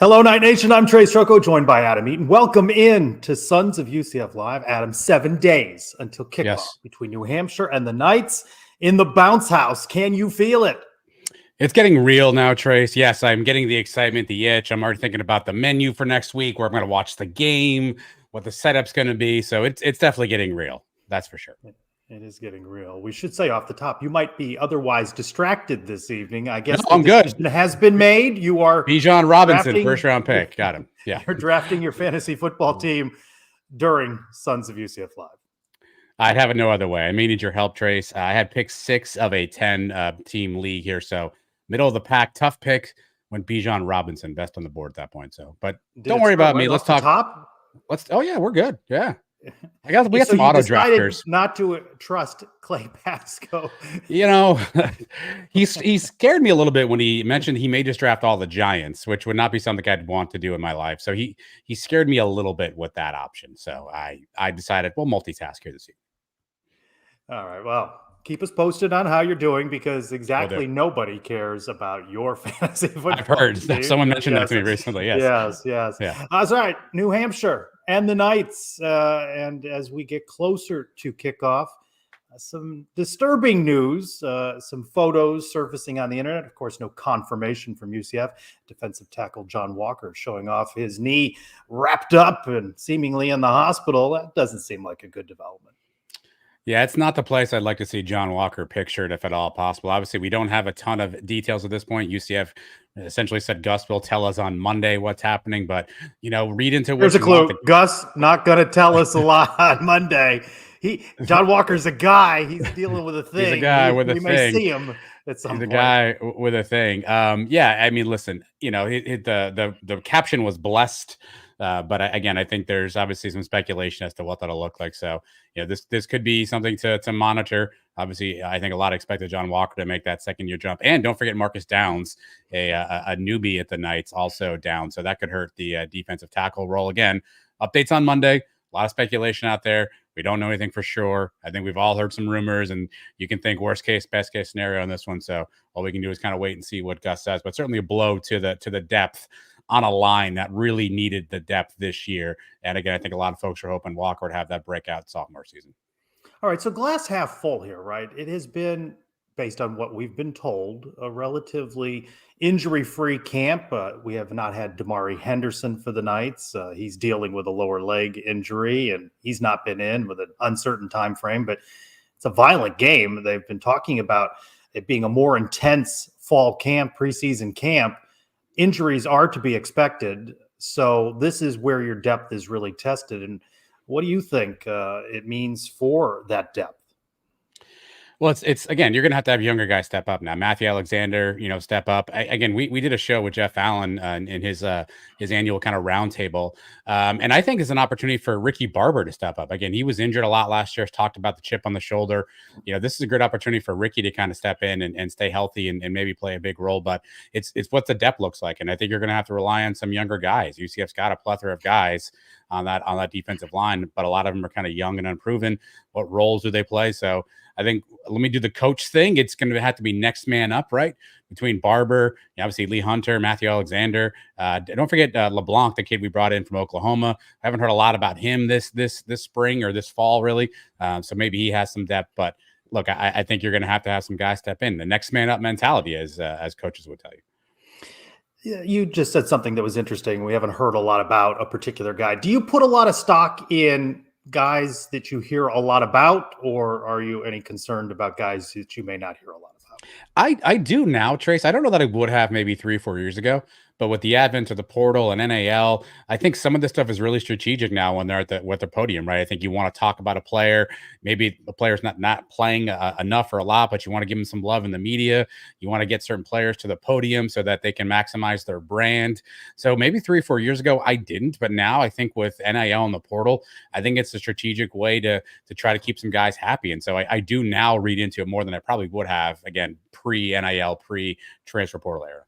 Hello, Night Nation. I'm Trey Strocco, joined by Adam Eaton. Welcome in to Sons of UCF Live. Adam, 7 days until kickoff between New Hampshire and the Knights in the bounce house. Can you feel it? It's getting real now, Trace. Yes, I'm getting the excitement, the itch. I'm already thinking about the menu for next week, where I'm going to watch the game, what the setup's going to be. So it's definitely getting real. That's for sure. It is getting real. We should say off the top, you might be otherwise distracted this evening. I guess I'm decision good. has been made. You are Bijan Robinson, first-round pick. Got him. Yeah. You're drafting your fantasy football team during Sons of UCF Live. I'd have it no other way. I may need your help, Trace. I had picked 6 of a 10-team league here, so middle of the pack, tough pick. When Bijan Robinson, best on the board at that point. So, but don't worry about me. Let's talk. Top? Oh yeah, we're good. Yeah. I guess we got some auto drafters. Not to trust Clay Pasco. You know, he scared me a little bit when he mentioned he may just draft all the Giants, which would not be something I'd want to do in my life. So he scared me a little bit with that option. So I decided we'll multitask here this evening. All right. Well, keep us posted on how you're doing, because nobody cares about your fantasy football. I've heard team. Someone mentioned that to me recently. Yes. Yeah. That's right. New Hampshire and the Knights. And as we get closer to kickoff, some disturbing news, some photos surfacing on the internet. Of course, no confirmation from UCF. Defensive tackle John Walker showing off his knee wrapped up and seemingly in the hospital. That doesn't seem like a good development. Yeah, it's not the place I'd like to see John Walker pictured, if at all possible. Obviously, we don't have a ton of details at this point. UCF essentially said Gus will tell us on Monday what's happening, but, read into what. Here's a clue. Gus not going to tell us a lot on Monday. John Walker's a guy. He's dealing with a thing. He's a guy with a thing. We may see him at some point. He's a guy with a thing. Yeah, I mean, listen, the caption was blessed. But again, I think there's obviously some speculation as to what that'll look like. So, this could be something to monitor. Obviously, I think a lot expected John Walker to make that second-year jump. And don't forget Marcus Downs, a newbie at the Knights, also down. So that could hurt the defensive tackle role. Again, updates on Monday. A lot of speculation out there. We don't know anything for sure. I think we've all heard some rumors, and you can think worst case, best case scenario on this one. So all we can do is kind of wait and see what Gus says. But certainly a blow to the depth on a line that really needed the depth this year. And again, I think a lot of folks are hoping Walker would have that breakout sophomore season. All right, so glass half full here, right? It has been, based on what we've been told, a relatively injury-free camp. We have not had Damari Henderson for the Knights. He's dealing with a lower leg injury, and he's not been in with an uncertain time frame, but it's a violent game. They've been talking about it being a more intense fall camp, preseason camp. Injuries are to be expected. So this is where your depth is really tested. And what do you think it means for that depth? Well, it's again, you're going to have younger guys step up now. Matthew Alexander, step up. We did a show with Jeff Allen in his annual kind of roundtable. And I think it's an opportunity for Ricky Barber to step up. Again, he was injured a lot last year. Talked about the chip on the shoulder. This is a great opportunity for Ricky to kind of step in and stay healthy and maybe play a big role. But it's what the depth looks like. And I think you're going to have to rely on some younger guys. UCF's got a plethora of guys on that defensive line, but a lot of them are kind of young and unproven. What roles do they play? So I think, let me do the coach thing. It's going to have to be next man up, right? Between Barber, obviously Lee Hunter, Matthew Alexander. Don't forget LeBlanc, the kid we brought in from Oklahoma. I haven't heard a lot about him this spring or this fall, really. So maybe he has some depth. But look, I think you're going to have some guys step in. The next man up mentality, as coaches would tell you. Yeah, you just said something that was interesting. We haven't heard a lot about a particular guy. Do you put a lot of stock in guys that you hear a lot about, or are you any concerned about guys that you may not hear a lot about? I do now, Trace. I don't know that I would have maybe 3 or 4 years ago, but with the advent of the portal and NAL, I think some of this stuff is really strategic now when they're at the podium, right? I think you want to talk about a player. Maybe the player's not playing enough or a lot, but you want to give them some love in the media. You want to get certain players to the podium so that they can maximize their brand. So maybe 3 or 4 years ago, I didn't, but now I think with NIL and the portal, I think it's a strategic way to try to keep some guys happy. And so I do now read into it more than I probably would have, again, pre-NIL, pre-transfer portal era.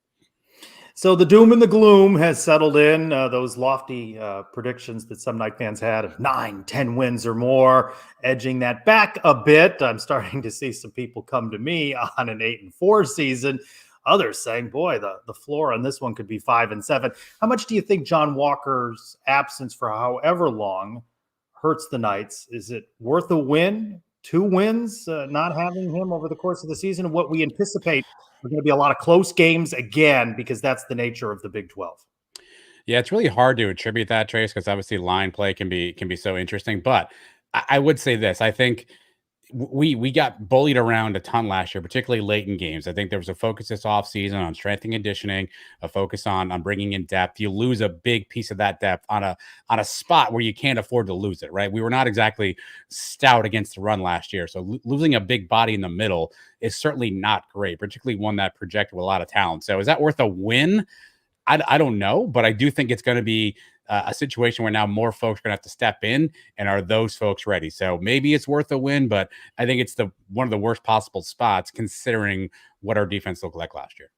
So the doom and the gloom has settled in. Those lofty predictions that some Knight fans had of 9-10 wins or more, edging that back a bit. I'm starting to see some people come to me on an 8-4 season. others saying, boy, the floor on this one could be 5-7. How much do you think John Walker's absence for however long hurts the Knights? Is it worth a win, 2 wins, not having him over the course of the season? What we anticipate are going to be a lot of close games again, because that's the nature of the Big 12. Yeah, it's really hard to attribute that, Trace, because obviously line play can be so interesting. But I would say this: I think we got bullied around a ton last year, particularly late in games. I think there was a focus this offseason on strength and conditioning, a focus on bringing in depth. You lose a big piece of that depth on a spot where you can't afford to lose it, right? We were not exactly stout against the run last year, so losing a big body in the middle is certainly not great, particularly one that projected with a lot of talent. So is that worth a win? I don't know, but I do think it's going to be a situation where now more folks are going to have to step in, and are those folks ready? So maybe it's worth a win, but I think it's the one of the worst possible spots considering what our defense looked like last year.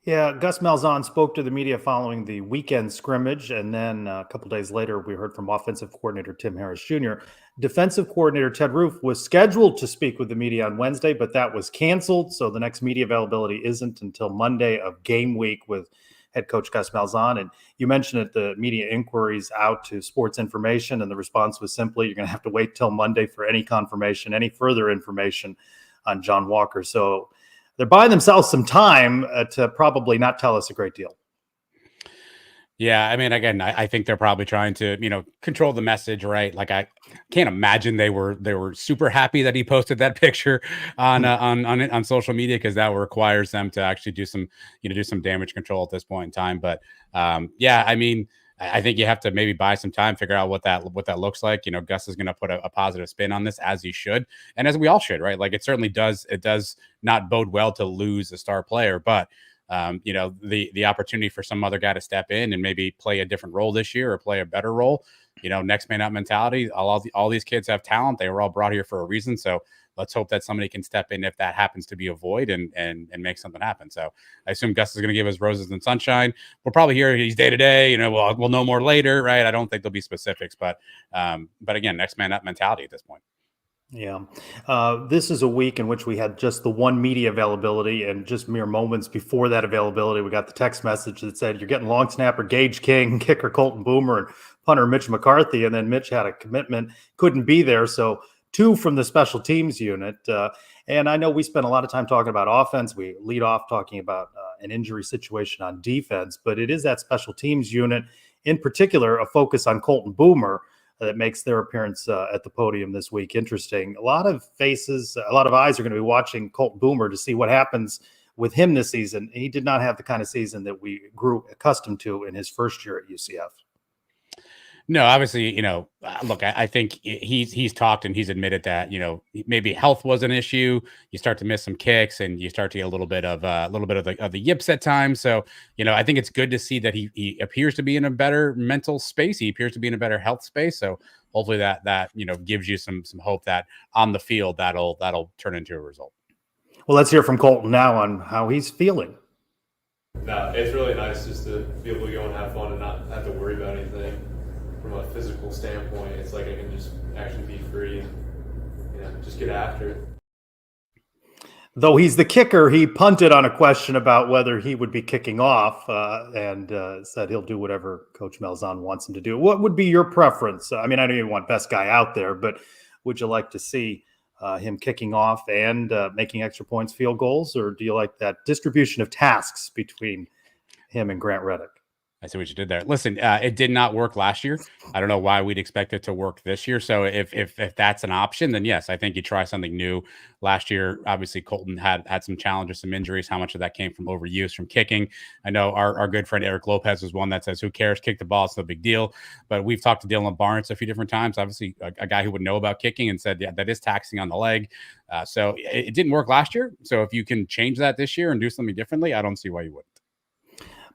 Yeah, Gus Malzahn spoke to the media following the weekend scrimmage, and then a couple days later, we heard from offensive coordinator Tim Harris Jr. Defensive coordinator Ted Roof was scheduled to speak with the media on Wednesday, but that was canceled. So the next media availability isn't until Monday of game week with head coach Gus Malzahn. And you mentioned it, the media inquiries out to Sports Information, and the response was simply, you're going to have to wait till Monday for any confirmation, any further information on John Walker. So they're buying themselves some time to probably not tell us a great deal. Yeah, I mean, again, I think they're probably trying to, control the message, right? Like, I can't imagine they were super happy that he posted that picture on social media, because that requires them to actually do some damage control at this point in time. But yeah, I mean, I think you have to maybe buy some time, figure out what that looks like. Gus is going to put a positive spin on this, as he should, and as we all should, right? Like, it certainly does. It does not bode well to lose a star player, but the opportunity for some other guy to step in and maybe play a different role this year, or play a better role, next man up mentality. All these kids have talent. They were all brought here for a reason. So let's hope that somebody can step in if that happens to be a void, and make something happen. So I assume Gus is going to give us roses and sunshine. We'll probably hear he's day to day. We'll know more later, right? I don't think there'll be specifics, but again, next man up mentality at this point. Yeah. This is a week in which we had just the one media availability, and just mere moments before that availability, we got the text message that said, you're getting long snapper Gage King, kicker Colton Boomer, and punter Mitch McCarthy. And then Mitch had a commitment, couldn't be there. So 2 from the special teams unit. And I know we spent a lot of time talking about offense. We lead off talking about an injury situation on defense, but it is that special teams unit, in particular, a focus on Colton Boomer, that makes their appearance at the podium this week interesting. A lot of faces, a lot of eyes are going to be watching Colton Boomer to see what happens with him this season. He did not have the kind of season that we grew accustomed to in his first year at UCF. No, obviously, look, I think he's talked and he's admitted that, maybe health was an issue. You start to miss some kicks, and you start to get a little bit of the yips at times. So, I think it's good to see that he appears to be in a better mental space. He appears to be in a better health space. So hopefully that gives you some hope that on the field that'll turn into a result. Well, let's hear from Colton now on how he's feeling. No, it's really nice just to be able to go and have fun and not have to worry about anything. From a physical standpoint, it's like I can just actually be free and just get after it. Though he's the kicker, he punted on a question about whether he would be kicking off, and said he'll do whatever Coach Malzahn wants him to do. What would be your preference? I mean, I know you want best guy out there, but would you like to see him kicking off and making extra points, field goals, or do you like that distribution of tasks between him and Grant Reddick? I see what you did there. Listen, it did not work last year. I don't know why we'd expect it to work this year. So if that's an option, then yes, I think you try something new. Last year, obviously, Colton had some challenges, some injuries. How much of that came from overuse, from kicking? I know our good friend Eric Lopez was one that says, "Who cares? Kick the ball; it's no big deal." But we've talked to Dylan Barnes a few different times. Obviously, a guy who would know about kicking, and said, "Yeah, that is taxing on the leg." So it didn't work last year. So if you can change that this year and do something differently, I don't see why you wouldn't.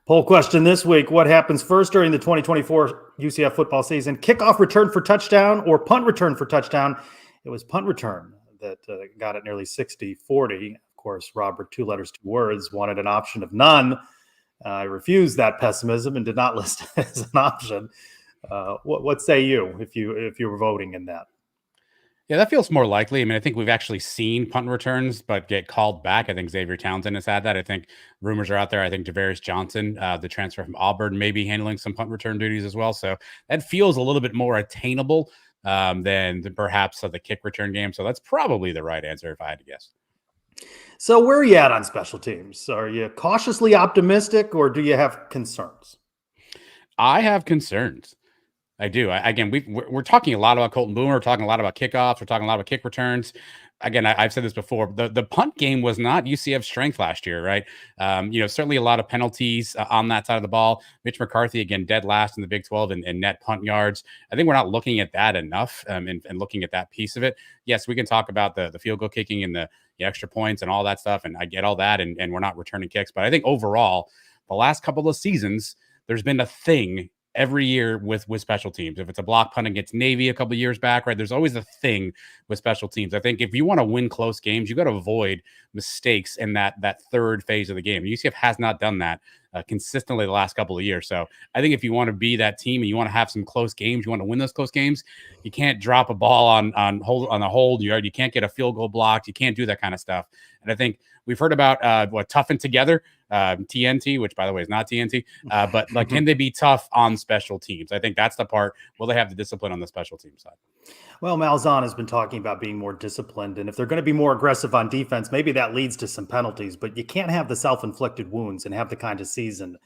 Poll question this week: what happens first during the 2024 UCF football season? Kickoff return for touchdown or punt return for touchdown? It was punt return that got it nearly 60-40. Of course, Robert, 2 letters, 2 words, wanted an option of none. I refused that pessimism and did not list it as an option. What say you if you were voting in that? Yeah, that feels more likely. I mean, I think we've actually seen punt returns, but get called back. I think Xavier Townsend has had that. I think rumors are out there. I think Javarius Johnson, the transfer from Auburn, may be handling some punt return duties as well. So that feels a little bit more attainable than perhaps the kick return game. So that's probably the right answer if I had to guess. So where are you at on special teams? Are you cautiously optimistic or do you have concerns? I have concerns. I do. Again, we're talking a lot about Colton Boomer. We're talking a lot about kickoffs. We're talking a lot about kick returns. Again, I've said this before. The punt game was not UCF's strength last year, right? Certainly a lot of penalties on that side of the ball. Mitch McCarthy, again, dead last in the Big 12 in net punt yards. I think we're not looking at that enough and looking at that piece of it. Yes, we can talk about the field goal kicking and the extra points and all that stuff. And I get all that. And we're not returning kicks. But I think overall, the last couple of seasons, there's been a thing every year with special teams. If it's a block punt against Navy a couple of years back, right? There's always a thing with special teams. I think if you want to win close games, you got to avoid mistakes in that third phase of the game. UCF has not done that consistently the last couple of years. So I think if you want to be that team and you want to have some close games, you want to win those close games, you can't drop a ball on a hold. You can't get a field goal blocked. You can't do that kind of stuff. And I think we've heard about toughen together. TNT, which by the way is not TNT, but like, can they be tough on special teams? I think that's the part. Will they have the discipline on the special team side? Well, Malzahn has been talking about being more disciplined, and if they're going to be more aggressive on defense, maybe that leads to some penalties, but you can't have the self-inflicted wounds and have the kind of season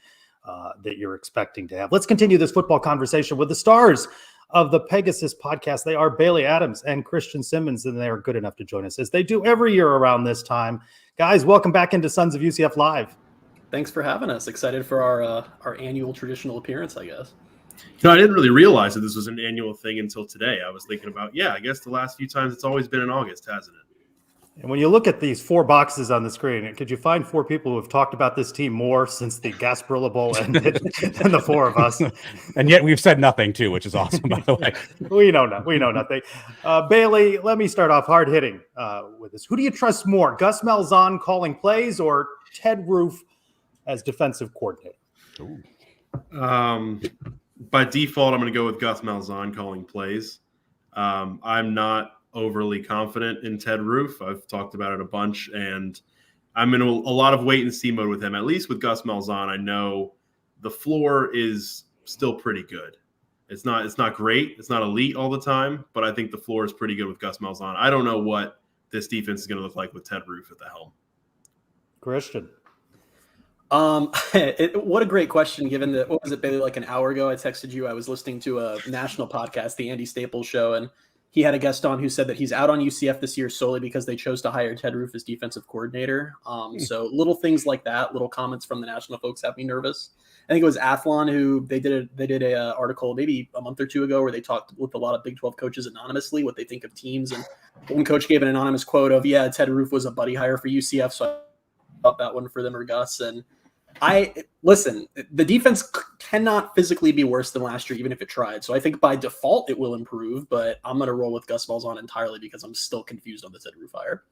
that you're expecting to have. Let's continue this football conversation with the stars of the Pegasus podcast. They are Bailey Adams and Christian Simmons, and they are good enough to join us as they do every year around this time. Guys, welcome back into Sons of UCF Live. Thanks for having us. Excited for our annual traditional appearance, I guess. I didn't really realize that this was an annual thing until today. I was thinking about, I guess the last few times it's always been in August, hasn't it? And when you look at these 4 boxes on the screen, could you find 4 people who have talked about this team more since the Gasparilla Bowl ended than the 4 of us? And yet we've said nothing too, which is awesome, by the way. We know nothing. Bailey, let me start off hard hitting with this. Who do you trust more, Gus Malzahn calling plays or Ted Roof as defensive coordinator? By default, I'm going to go with Gus Malzahn calling plays. I'm not overly confident in Ted Roof. I've talked about it a bunch, and I'm in a lot of wait and see mode with him. At least with Gus Malzahn, I know the floor is still pretty good. It's not great. It's not elite all the time, but I think the floor is pretty good with Gus Malzahn. I don't know what this defense is going to look like with Ted Roof at the helm. Christian. What a great question, given that, what was it, Bailey, like an hour ago, I texted you, I was listening to a national podcast, the Andy Staples Show, and he had a guest on who said that he's out on UCF this year solely because they chose to hire Ted Roof as defensive coordinator. So little things like that, little comments from the national folks have me nervous. I think it was Athlon who they did a article maybe a month or 2 ago where they talked with a lot of Big 12 coaches anonymously, what they think of teams. And one coach gave an anonymous quote of, Ted Roof was a buddy hire for UCF. So I thought that one for them or Gus. And listen, the defense cannot physically be worse than last year, even if it tried. So I think by default it will improve, but I'm going to roll with Gus Malzahn entirely because I'm still confused on the Ted Roof hire.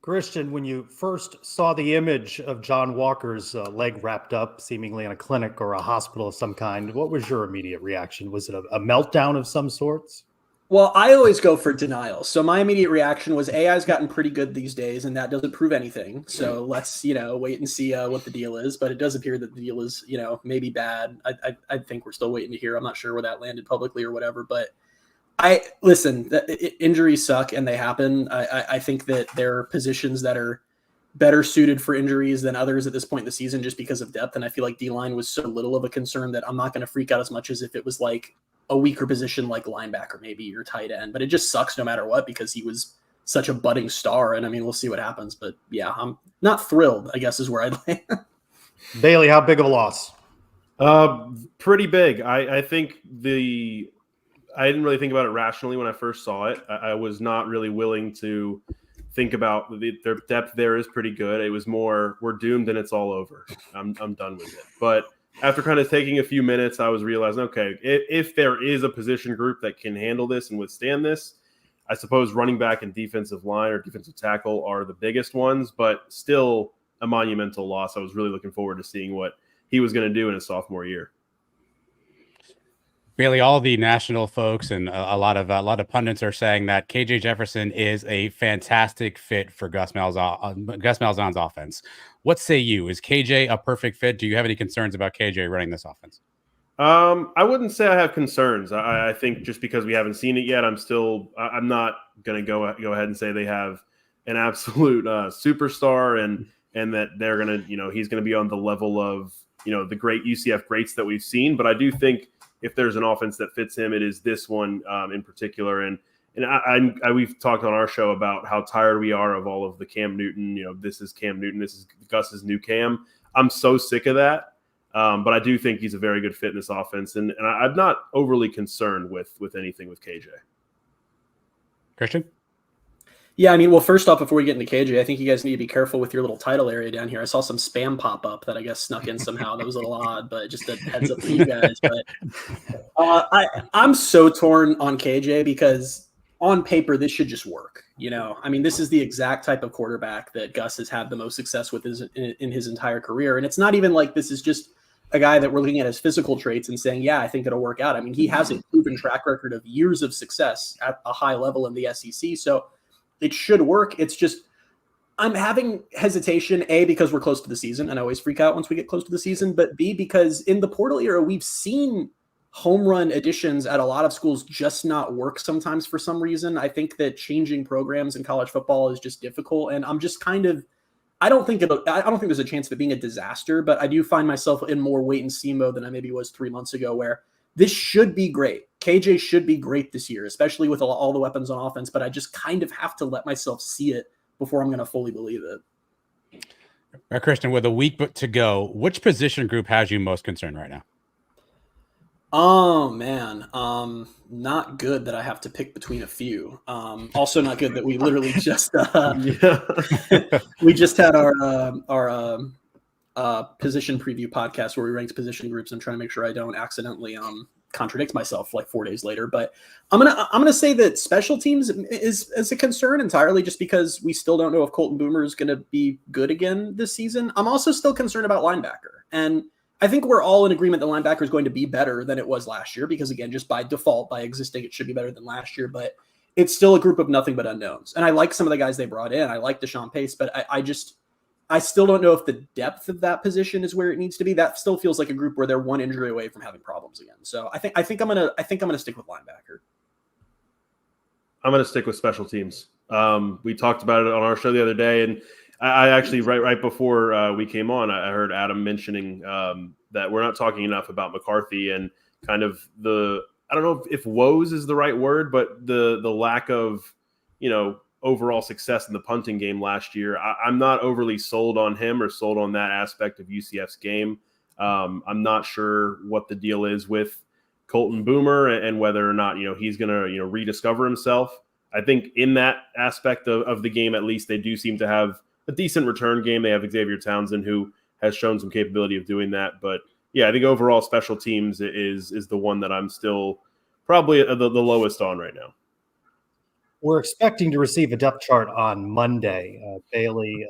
Christian, when you first saw the image of John Walker's leg wrapped up seemingly in a clinic or a hospital of some kind, what was your immediate reaction? Was it a meltdown of some sorts? Well, I always go for denial. So my immediate reaction was AI's gotten pretty good these days, and that doesn't prove anything. So let's, wait and see what the deal is. But it does appear that the deal is, maybe bad. I think we're still waiting to hear. I'm not sure where that landed publicly or whatever. But injuries suck and they happen. I think that there are positions that are better suited for injuries than others at this point in the season just because of depth. And I feel like D-line was so little of a concern that I'm not going to freak out as much as if it was like a weaker position like linebacker maybe or tight end. But it just sucks no matter what because he was such a budding star. And I mean, we'll see what happens. But yeah, I'm not thrilled, I guess, is where I'd land. Bailey, how big of a loss? Pretty big. I think I didn't really think about it rationally when I first saw it. I was not really willing to think about their depth there is pretty good. It was more, we're doomed and it's all over. I'm done with it. But after kind of taking a few minutes, I was realizing, okay, if there is a position group that can handle this and withstand this, I suppose running back and defensive line or defensive tackle are the biggest ones, but still a monumental loss. I was really looking forward to seeing what he was going to do in his sophomore year. Bailey, all the national folks and a lot of pundits are saying that KJ Jefferson is a fantastic fit for Gus Malzahn's offense. What say you? Is KJ a perfect fit? Do you have any concerns about KJ running this offense? I wouldn't say I have concerns. I think just because we haven't seen it yet, I'm not going to go ahead and say they have an absolute superstar and that they're going to, he's going to be on the level of, the great UCF greats that we've seen. But I do think if there's an offense that fits him, it is this one in particular. And we've talked on our show about how tired we are of all of the Cam Newton, this is Cam Newton, this is Gus's new Cam. I'm so sick of that. But I do think he's a very good fit in this offense. And I'm not overly concerned with anything with KJ. Christian? Yeah, I mean, well, first off, before we get into KJ, I think you guys need to be careful with your little title area down here. I saw some spam pop up that I guess snuck in somehow. That was a little odd, but just a heads up for you guys. But I'm so torn on KJ because on paper, this should just work. I mean, this is the exact type of quarterback that Gus has had the most success with in his entire career. And it's not even like this is just a guy that we're looking at his physical traits and saying, yeah, I think it'll work out. I mean, he has a proven track record of years of success at a high level in the SEC. So it should work. It's just I'm having hesitation, A, because we're close to the season, and I always freak out once we get close to the season, but B, because in the portal era, we've seen home run additions at a lot of schools just not work sometimes for some reason. I think that changing programs in college football is just difficult, and I'm just I don't think there's a chance of it being a disaster, but I do find myself in more wait and see mode than I maybe was 3 months ago, where this should be great. KJ should be great this year, especially with all the weapons on offense, but I just kind of have to let myself see it before I'm going to fully believe it. All right, Christian, with a week to go, which position group has you most concerned right now? Oh, man. Not good that I have to pick between a few. Also not good that we literally just we just had our position preview podcast where we ranked position groups. I'm trying to make sure I don't accidentally contradict myself like 4 days later. But I'm gonna say that special teams is a concern entirely just because we still don't know if Colton Boomer is gonna be good again this season. I'm also still concerned about linebacker, and I think we're all in agreement that linebacker is going to be better than it was last year because, again, just by default, by existing, it should be better than last year. But it's still a group of nothing but unknowns. And I like some of the guys they brought in. I like Deshaun Pace, but I still don't know if the depth of that position is where it needs to be. That still feels like a group where they're one injury away from having problems again. So I think I'm gonna stick with linebacker. I'm gonna stick with special teams. We talked about it on our show the other day, and I actually right before we came on, I heard Adam mentioning that we're not talking enough about McCarthy and kind of I don't know if woes is the right word, but the lack of overall success in the punting game last year. I'm not overly sold on him or sold on that aspect of UCF's game. I'm not sure what the deal is with Colton Boomer and whether or not he's going to rediscover himself. I think in that aspect of the game, at least, they do seem to have a decent return game. They have Xavier Townsend, who has shown some capability of doing that. But yeah, I think overall special teams is the one that I'm still probably the lowest on right now. We're expecting to receive a depth chart on Monday. Bailey,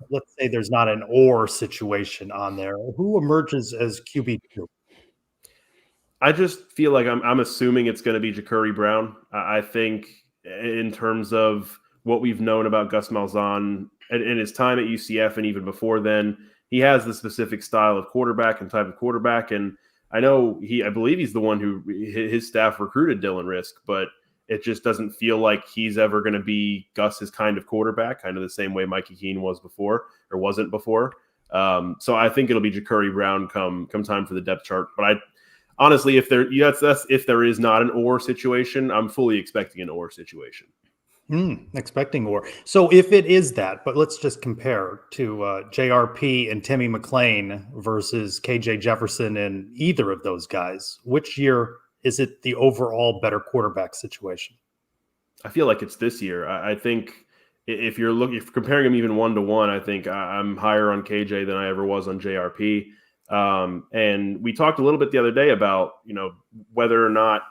let's say there's not an or situation on there. Who emerges as QB2? I just feel like I'm assuming it's going to be Ja'Cory Brown. I think in terms of what we've known about Gus Malzahn in his time at UCF and even before then, he has the specific style of quarterback and type of quarterback. And I believe he's the one who his staff recruited Dylan Risk, but it just doesn't feel like he's ever going to be Gus's kind of quarterback, kind of the same way Mikey Keene was before or wasn't before. So I think it'll be Ja'Cory Brown come time for the depth chart. But honestly, if there is not an or situation, I'm fully expecting an or situation. Expecting or. So if it is that, but let's just compare to JRP and Timmy McClain versus KJ Jefferson and either of those guys. Which year is it the overall better quarterback situation? I feel like it's this year. I think if comparing them even 1-to-1, I think I'm higher on KJ than I ever was on JRP. And we talked a little bit the other day about, whether or not,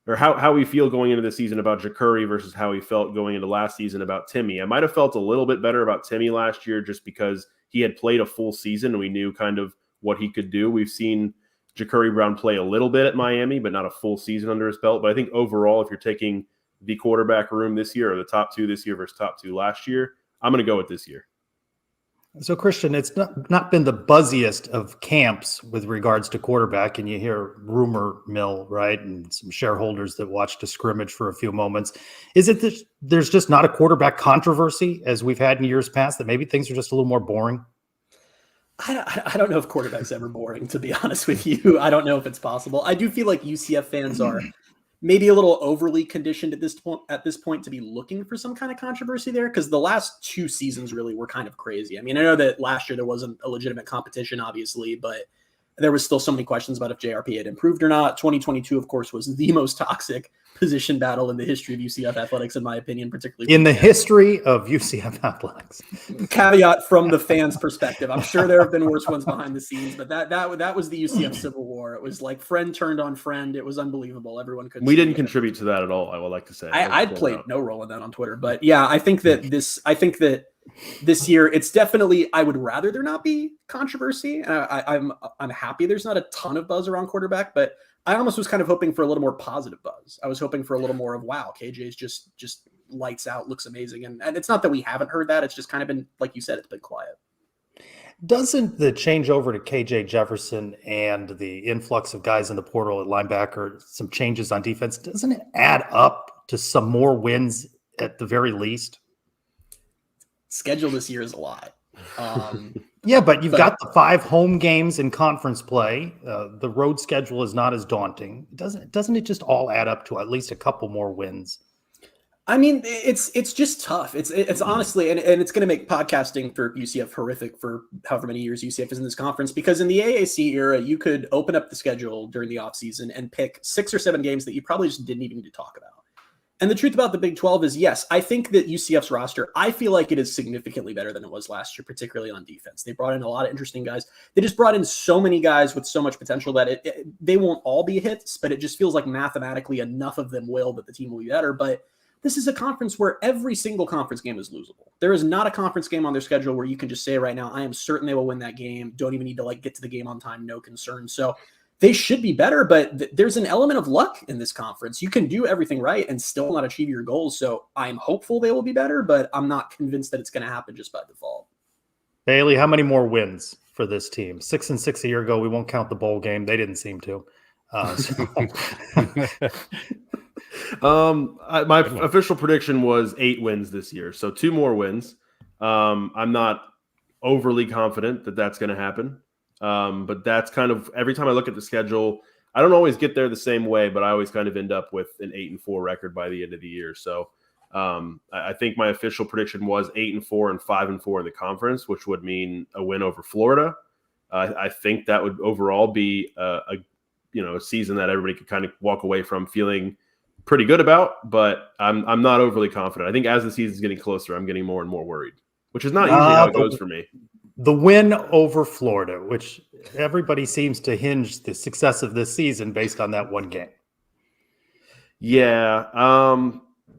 or how we feel going into the season about Ja'Cory versus how we felt going into last season about Timmy. I might have felt a little bit better about Timmy last year just because he had played a full season and we knew kind of what he could do. We've seen Ja'Cory Brown play a little bit at Miami, but not a full season under his belt. But I think overall, if you're taking the quarterback room this year or the top 2 this year versus top 2 last year, I'm going to go with this year. So, Christian, it's not been the buzziest of camps with regards to quarterback, and you hear rumor mill, right, and some shareholders that watched a scrimmage for a few moments. Is it that there's just not a quarterback controversy as we've had in years past, that maybe things are just a little more boring? I don't know if quarterback's ever boring, to be honest with you. I don't know if it's possible. I do feel like UCF fans are maybe a little overly conditioned at this point to be looking for some kind of controversy there, because the last 2 seasons really were kind of crazy. I mean, I know that last year there wasn't a legitimate competition, obviously, but there was still so many questions about if JRP had improved or not. 2022, of course, was the most toxic position battle in the history of UCF athletics, in my opinion, particularly in the history of UCF athletics. Caveat from the fans' perspective. I'm sure there have been worse ones behind the scenes, but that was the UCF Civil War. It was like friend turned on friend. It was unbelievable. Everyone could. We didn't contribute to that at all, I would like to say. I'd played no role in that on Twitter, but yeah, I think that this year it's definitely, I would rather there not be controversy. I'm happy there's not a ton of buzz around quarterback, but I almost was kind of hoping for a little more positive buzz. I was hoping for a little more of, wow, KJ's just lights out, looks amazing. And it's not that we haven't heard that. It's just kind of been, like you said, it's been quiet. Doesn't the change over to KJ Jefferson and the influx of guys in the portal at linebacker, some changes on defense, doesn't it add up to some more wins at the very least? Schedule this year is a lot. Yeah, but you've got the 5 home games in conference play. The road schedule is not as daunting. Doesn't it just all add up to at least a couple more wins? I mean, it's just tough. It's honestly, and it's going to make podcasting for UCF horrific for however many years UCF is in this conference, because in the AAC era, you could open up the schedule during the offseason and pick 6 or 7 games that you probably just didn't even need to talk about. And the truth about the Big 12 is, yes, I think that UCF's roster, I feel like it is significantly better than it was last year, particularly on defense. They brought in a lot of interesting guys. They just brought in so many guys with so much potential that they won't all be hits, but it just feels like mathematically enough of them will that the team will be better. But this is a conference where every single conference game is losable. There is not a conference game on their schedule where you can just say right now, I am certain they will win that game. Don't even need to get to the game on time. No concern. So they should be better, but there's an element of luck in this conference. You can do everything right and still not achieve your goals. So I'm hopeful they will be better, but I'm not convinced that it's going to happen just by default. Bailey, how many more wins for this team? 6-6 a year ago. We won't count the bowl game. They didn't seem to. My official prediction was 8 wins this year. So 2 more wins. I'm not overly confident that that's going to happen. But that's kind of, every time I look at the schedule, I don't always get there the same way, but I always kind of end up with an 8-4 record by the end of the year. So I think my official prediction was 8-4 and 5-4 in the conference, which would mean a win over Florida. I think that would overall be a season that everybody could kind of walk away from feeling pretty good about, but I'm not overly confident. I think as the season's getting closer, I'm getting more and more worried, which is not usually how it goes for me. The win over Florida, which everybody seems to hinge the success of this season based on that one game. Yeah.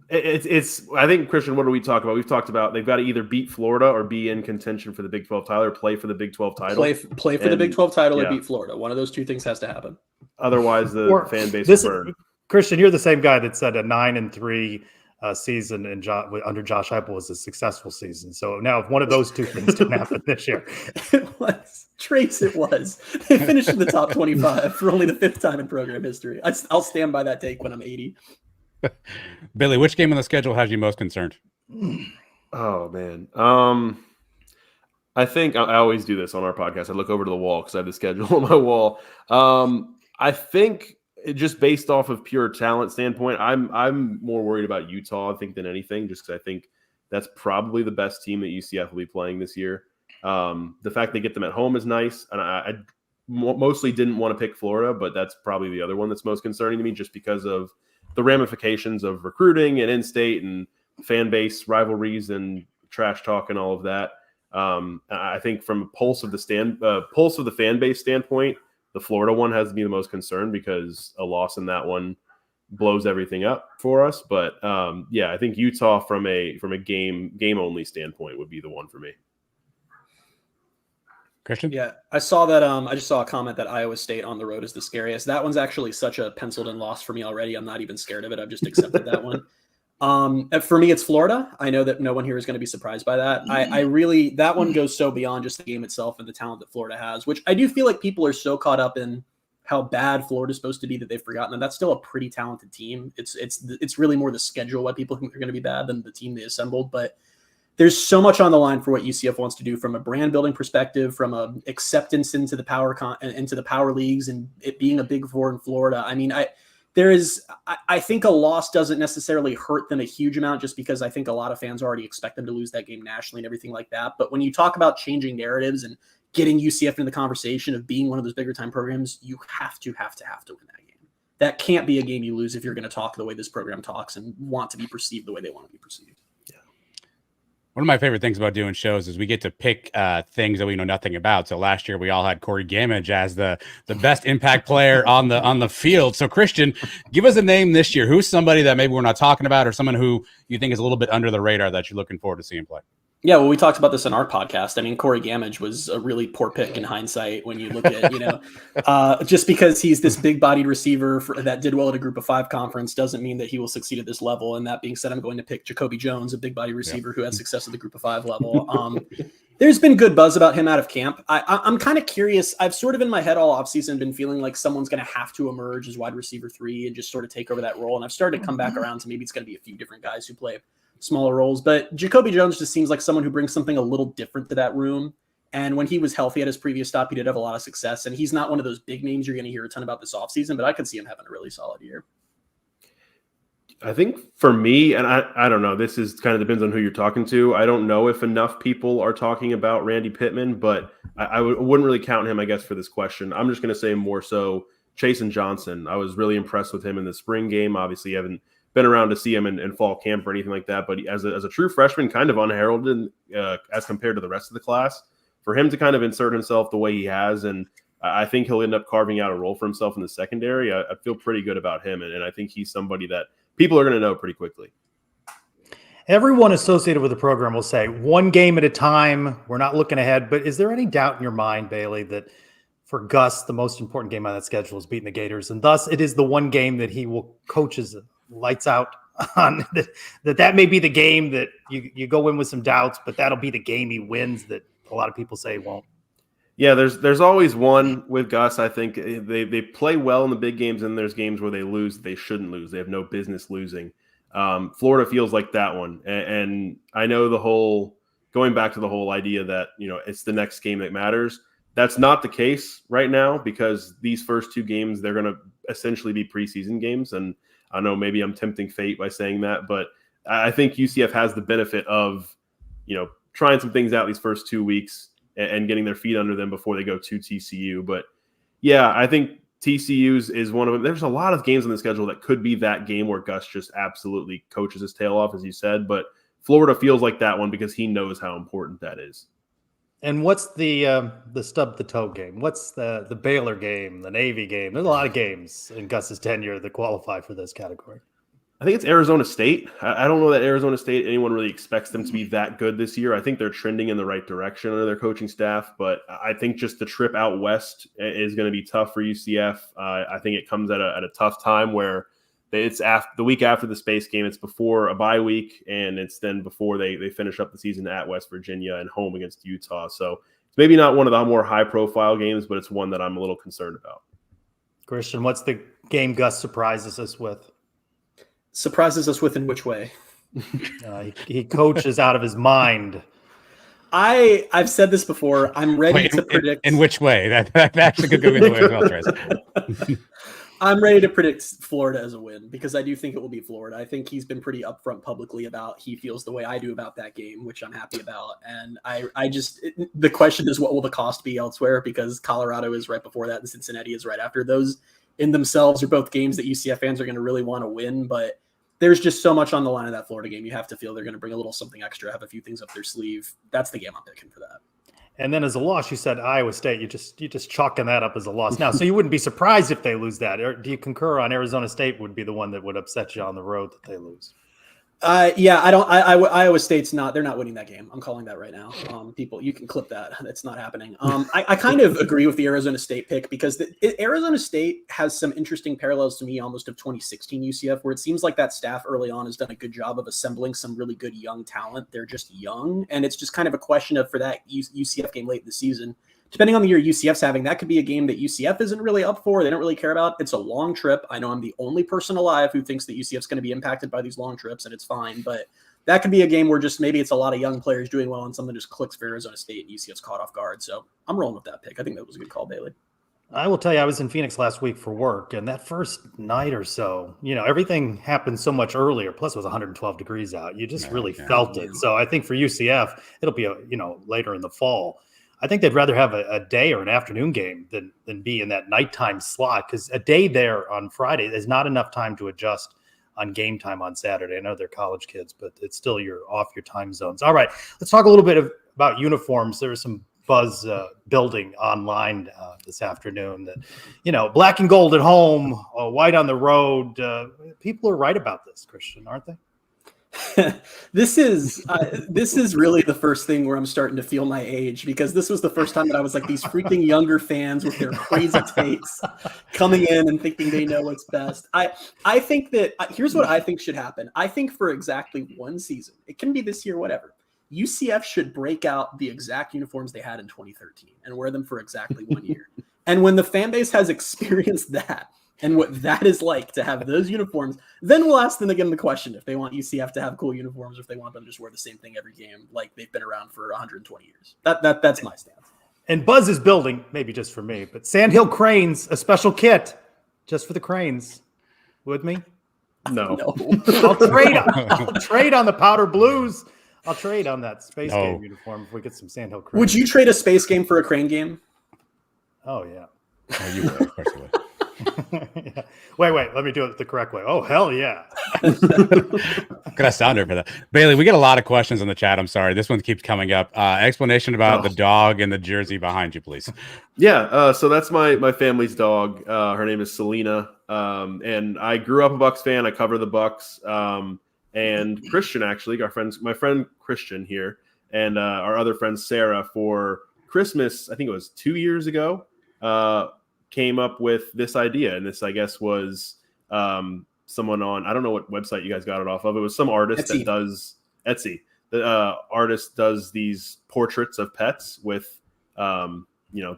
It's I think, Christian, what do we talk about? We've talked about they've got to either beat Florida or be in contention for the Big 12 title or play for the Big 12 title. Play for the Big 12 title or beat Florida. One of those 2 things has to happen. Otherwise, the fan base will burn. Christian, you're the same guy that said a 9-3 season under Josh Heupel was a successful season. So now if one of those 2 things didn't happen this year. It was. Trace, it was. They finished in the top 25 for only the 5th time in program history. I'll stand by that take when I'm 80. Billy, which game on the schedule has you most concerned? Oh, man. I think I always do this on our podcast. I look over to the wall because I have the schedule on my wall. I think just based off of pure talent standpoint, I'm more worried about Utah, I think, than anything, just because I think that's probably the best team that UCF will be playing this year. The fact they get them at home is nice, and I mostly didn't want to pick Florida, but that's probably the other one that's most concerning to me, just because of the ramifications of recruiting and in-state and fan base rivalries and trash talk and all of that. I think from a pulse of the fan base standpoint, the Florida one has to be the most concerned because a loss in that one blows everything up for us. But I think Utah from a game only standpoint would be the one for me. Christian? Yeah, I saw that. I just saw a comment that Iowa State on the road is the scariest. That one's actually such a penciled in loss for me already. I'm not even scared of it. I've just accepted that one. For me, it's Florida. I know that no one here is going to be surprised by that. I really, that one goes so beyond just the game itself and the talent that Florida has, which I do feel like people are so caught up in how bad Florida's supposed to be that they've forgotten that that's still a pretty talented team. It's really more the schedule why people think they're going to be bad than the team they assembled. But there's so much on the line for what UCF wants to do from a brand building perspective, from a acceptance into the power leagues and it being a Big Four in Florida. I mean, I think a loss doesn't necessarily hurt them a huge amount just because I think a lot of fans already expect them to lose that game nationally and everything like that. But when you talk about changing narratives and getting UCF into the conversation of being one of those bigger time programs, you have to win that game. That can't be a game you lose if you're going to talk the way this program talks and want to be perceived the way they want to be perceived. One of my favorite things about doing shows is we get to pick things that we know nothing about. So last year we all had Corey Gamage as the best impact player on the field. So Christian, give us a name this year. Who's somebody that maybe we're not talking about, or someone who you think is a little bit under the radar that you're looking forward to seeing play? Yeah, well, we talked about this in our podcast. I mean, Corey Gamage was a really poor pick in hindsight when you look at, just because he's this big-bodied receiver that did well at a Group of 5 conference doesn't mean that he will succeed at this level. And that being said, I'm going to pick Jacoby Jones, a big-bodied receiver who had success at the Group of 5 level. There's been good buzz about him out of camp. I'm kind of curious. I've sort of in my head all offseason been feeling like someone's going to have to emerge as wide receiver 3 and just sort of take over that role. And I've started to come back around to maybe it's going to be a few different guys who play smaller roles, but Jacoby Jones just seems like someone who brings something a little different to that room. And when he was healthy at his previous stop, he did have a lot of success. And he's not one of those big names you're going to hear a ton about this offseason, but I could see him having a really solid year. I think for me, and I don't know, this is kind of depends on who you're talking to. I don't know if enough people are talking about Randy Pittman, but I wouldn't really count him, I guess, for this question. I'm just going to say more so Chasen Johnson. I was really impressed with him in the spring game. Obviously, you haven't been around to see him in fall camp or anything like that, but as a true freshman, kind of unheralded as compared to the rest of the class, for him to kind of insert himself the way he has, and I think he'll end up carving out a role for himself in the secondary. I feel pretty good about him, and I think he's somebody that people are going to know pretty quickly. Everyone associated with the program will say one game at a time, we're not looking ahead, but is there any doubt in your mind, Bailey, that for Gus, the most important game on that schedule is beating the Gators, and thus it is the one game that he will coach his lights out on, that may be the game that you go in with some doubts, but that'll be the game he wins that a lot of people say he won't. Yeah, there's always one with Gus. I think they play well in the big games, and there's games where they lose they shouldn't lose. They have no business losing. Florida feels like that one, and I know going back to the whole idea that it's the next game that matters. That's not the case right now, because these first 2 games, they're going to essentially be preseason games, and I know maybe I'm tempting fate by saying that, but I think UCF has the benefit of, trying some things out these first 2 weeks and getting their feet under them before they go to TCU. But yeah, I think TCU is one of them. There's a lot of games on the schedule that could be that game where Gus just absolutely coaches his tail off, as you said, but Florida feels like that one because he knows how important that is. And what's the stub the toe game? What's the Baylor game, the Navy game? There's a lot of games in Gus's tenure that qualify for this category. I think it's Arizona State. I don't know that Arizona State, anyone really expects them to be that good this year. I think they're trending in the right direction under their coaching staff, but I think just the trip out west is going to be tough for UCF. I think it comes at a tough time where it's the week after the Space game. It's before a bye week, and it's then before they finish up the season at West Virginia and home against Utah. So it's maybe not one of the more high-profile games, but it's one that I'm a little concerned about. Christian, what's the game Gus surprises us with? Surprises us with in which way? He coaches out of his mind. I've said this before. I'm ready to predict. In which way? That's a good way as well, Trace. I'm ready to predict Florida as a win because I do think it will be Florida. I think he's been pretty upfront publicly about he feels the way I do about that game, which I'm happy about. And the question is, what will the cost be elsewhere? Because Colorado is right before that and Cincinnati is right after. Those in themselves are both games that UCF fans are going to really want to win, but there's just so much on the line of that Florida game. You have to feel they're going to bring a little something extra, have a few things up their sleeve. That's the game I'm picking for that. And then as a loss, you said Iowa State. You just chalking that up as a loss now. So you wouldn't be surprised if they lose that. Or do you concur on Arizona State would be the one that would upset you on the road that they lose? Yeah, I don't. Iowa State's not. They're not winning that game. I'm calling that right now. People, you can clip that. That's not happening. I kind of agree with the Arizona State pick because Arizona State has some interesting parallels to me, almost of 2016 UCF, where it seems like that staff early on has done a good job of assembling some really good young talent. They're just young, and it's just kind of a question of for that UCF game late in the season. Depending on the year UCF's having, that could be a game that UCF isn't really up for. They don't really care about. It's a long trip. I know I'm the only person alive who thinks that UCF's going to be impacted by these long trips, and it's fine. But that could be a game where just maybe it's a lot of young players doing well, and something just clicks for Arizona State, and UCF's caught off guard. So I'm rolling with that pick. I think that was a good call, Bailey. I will tell you, I was in Phoenix last week for work, and that first night or so, everything happened so much earlier. Plus, it was 112 degrees out. You just really felt it. So I think for UCF, it'll be later in the fall. I think they'd rather have a day or an afternoon game than be in that nighttime slot, because a day there on Friday is not enough time to adjust on game time on Saturday. I know they're college kids, but it's still you're off your time zones. All right, let's talk a little bit about uniforms. There was some buzz building online this afternoon that, black and gold at home, white on the road. People are right about this, Christian, aren't they? This is really the first thing where I'm starting to feel my age, because this was the first time that I was like, these freaking younger fans with their crazy takes coming in and thinking they know what's best. I think that here's what I think should happen. I think for exactly one season, it can be this year, whatever, UCF should break out the exact uniforms they had in 2013 and wear them for exactly 1 year. And when the fan base has experienced that, and what that is like to have those uniforms, then we'll ask them again the question if they want UCF to have cool uniforms or if they want them to just wear the same thing every game like they've been around for 120 years. That's my stance. And buzz is building, maybe just for me, but Sandhill Cranes, a special kit just for the Cranes. With me? No. I'll trade on the powder blues. I'll trade on that Space Game uniform if we get some Sandhill Cranes. Would you trade a Space Game for a Crane game? Oh, yeah. Oh, you would, of course you would. Yeah. Wait, let me do it the correct way. Oh, hell yeah. Got a sounder for that. Bailey, we get a lot of questions in the chat. I'm sorry. This one keeps coming up. Explanation about the dog and the jersey behind you, please. Yeah, so that's my family's dog. Her name is Selena. And I grew up a Bucks fan. I cover the Bucks. And Christian, actually, my friend Christian here, and our other friend Sarah, for Christmas, I think it was 2 years ago, came up with this idea. And this, I guess, was someone on, I don't know what website you guys got it off of. It was some artist Etsy. that does Etsy. The artist does these portraits of pets with,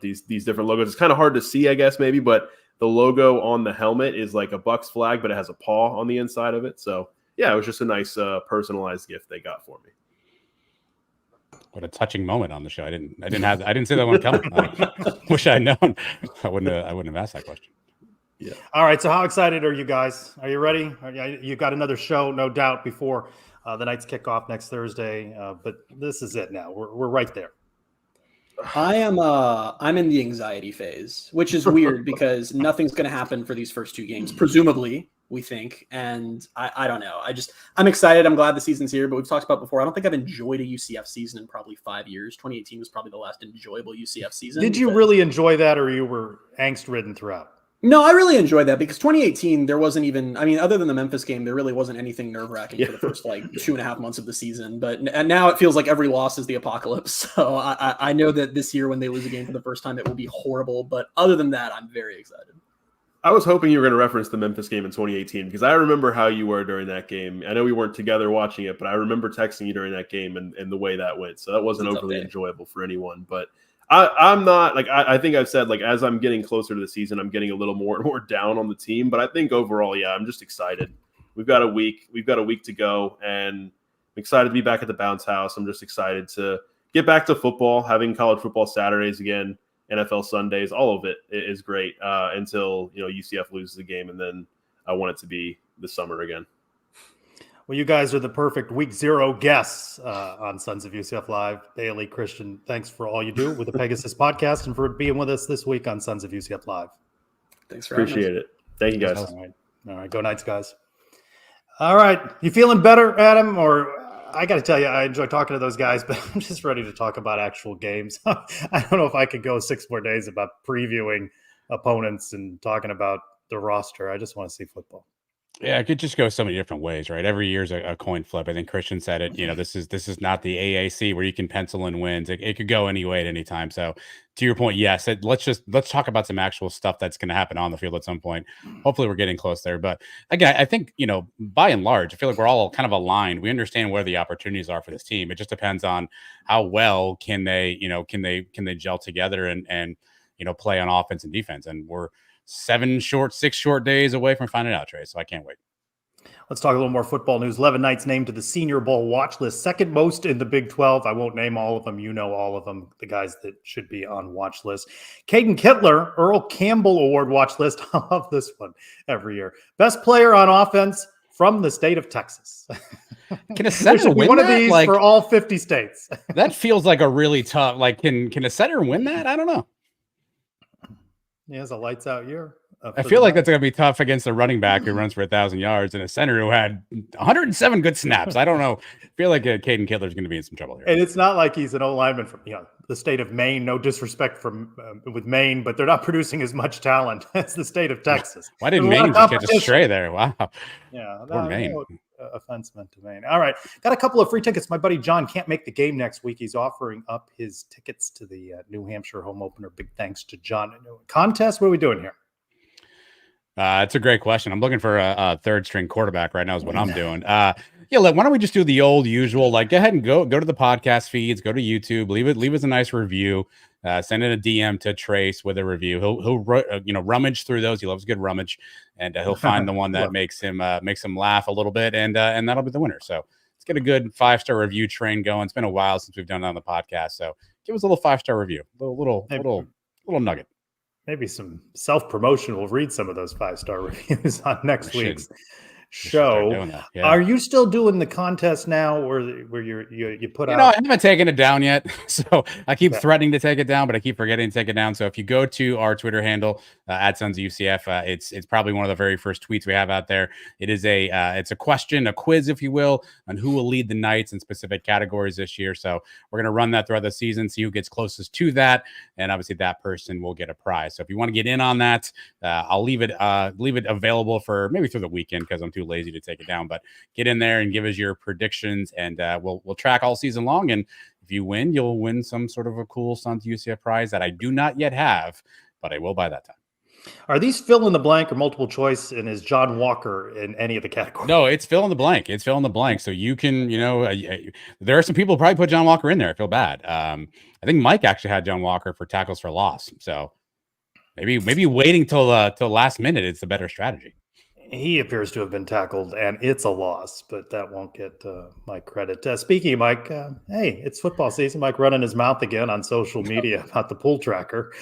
these different logos. It's kind of hard to see, I guess, maybe, but the logo on the helmet is like a Bucks flag, but it has a paw on the inside of it. So yeah, it was just a nice personalized gift they got for me. What a touching moment on the show. I didn't see that one coming. I wish I'd known. I wouldn't have asked that question. Yeah. All right. So how excited are you guys? Are you ready? You got another show, no doubt, before the Knights kick off next Thursday. But this is it now. We're right there. I'm in the anxiety phase, which is weird because nothing's going to happen for these first two games, presumably, we think. And I don't know. I'm excited. I'm glad the season's here, but we've talked about before. I don't think I've enjoyed a UCF season in probably 5 years. 2018 was probably the last enjoyable UCF season. Did you really enjoy that, or you were angst-ridden throughout? No, I really enjoyed that because 2018, there wasn't even, other than the Memphis game, there really wasn't anything nerve-wracking for the first 2.5 months of the season. And now it feels like every loss is the apocalypse. So I know that this year when they lose a game for the first time, it will be horrible. But other than that, I'm very excited. I was hoping you were going to reference the Memphis game in 2018 because I remember how you were during that game. I know we weren't together watching it, but I remember texting you during that game and the way that went. So that wasn't overly enjoyable for anyone. But I'm not I think I've said as I'm getting closer to the season, I'm getting a little more and more down on the team. But I think overall, yeah, I'm just excited. We've got a week to go, and I'm excited to be back at the Bounce House. I'm just excited to get back to football, having college football Saturdays again, NFL Sundays. All of it is great until UCF loses the game, and then I want it to be the summer again. Well, you guys are the perfect week 0 guests on Sons of UCF Live. Bailey, Christian, thanks for all you do with the Pegasus podcast and for being with us this week on Sons of UCF Live. Thanks for having us. Appreciate it. Thank you, guys. All right. Go Knights, guys. All right. You feeling better, Adam? Or I got to tell you, I enjoy talking to those guys, but I'm just ready to talk about actual games. I don't know if I could go 6 more days about previewing opponents and talking about the roster. I just want to see football. Yeah, it could just go so many different ways, right? Every year's a coin flip. I think Christian said it. This is not the AAC where you can pencil in wins. It could go any way at any time. So, to your point, yes. Let's talk about some actual stuff that's going to happen on the field at some point. Hopefully, we're getting close there. But again, I think by and large, I feel like we're all kind of aligned. We understand where the opportunities are for this team. It just depends on how well can they gel together and play on offense and defense. And we're 6 short days away from finding out, Trey. So I can't wait. Let's talk a little more football news. 11 Knights named to the Senior Bowl watch list, second most in the Big 12. I won't name all of them. You know all of them, the guys that should be on watch list. Caden Kittler, Earl Campbell Award watch list. I love this one every year. Best player on offense from the state of Texas. Can a center win one that? Of these for all 50 states? That feels like a really tough. Can a center win that? I don't know. He has a lights out year. I feel like that's going to be tough against a running back who runs for 1,000 yards and a center who had 107 good snaps. I don't know. I feel like Caden Kittler is going to be in some trouble here. And it's not like he's an O-lineman from the state of Maine. No disrespect with Maine, but they're not producing as much talent as the state of Texas. Why did Maine just get a stray there? Wow. Yeah, Maine. Offense meant to Maine. All right, got a couple of free tickets. My buddy John can't make the game next week. He's offering up his tickets to the New Hampshire home opener. Big thanks to John. Contest. What are we doing here? It's a great question. I'm looking for a third string quarterback right now is what I'm doing. Why don't we just do the old usual? Like, go ahead and go to the podcast feeds, go to YouTube, leave us a nice review, send in a DM to Trace with a review. He'll rummage through those. He loves good rummage, and he'll find the one that makes him laugh a little bit, and that'll be the winner. So let's get a good 5-star review train going. It's been a while since we've done it on the podcast, so give us a little 5-star review, little nugget. Maybe some self-promotion. We'll read some of those 5-star reviews on next week's show. Yeah. Are you still doing the contest now, or where you put out? I haven't taken it down yet, so I keep threatening to take it down, but I keep forgetting to take it down. So if you go to our Twitter handle at Sons of UCF, it's probably one of the very first tweets we have out there. It is it's a question, a quiz, if you will, on who will lead the Knights in specific categories this year. So we're gonna run that throughout the season, see who gets closest to that, and obviously that person will get a prize. So if you want to get in on that, I'll leave it available for maybe through the weekend because I'm too lazy to take it down, but get in there and give us your predictions, and we'll track all season long. And if you win, you'll win some sort of a cool Sons UCF prize that I do not yet have, but I will by that time. Are these fill in the blank or multiple choice? And is John Walker in any of the categories? No, it's fill in the blank. It's fill in the blank. So you can, there are some people who probably put John Walker in there. I feel bad. I think Mike actually had John Walker for tackles for loss. So maybe waiting till last minute is the better strategy. He appears to have been tackled, and it's a loss, but that won't get Mike credit. Speaking of Mike, hey, it's football season. Mike running his mouth again on social media about the pool tracker.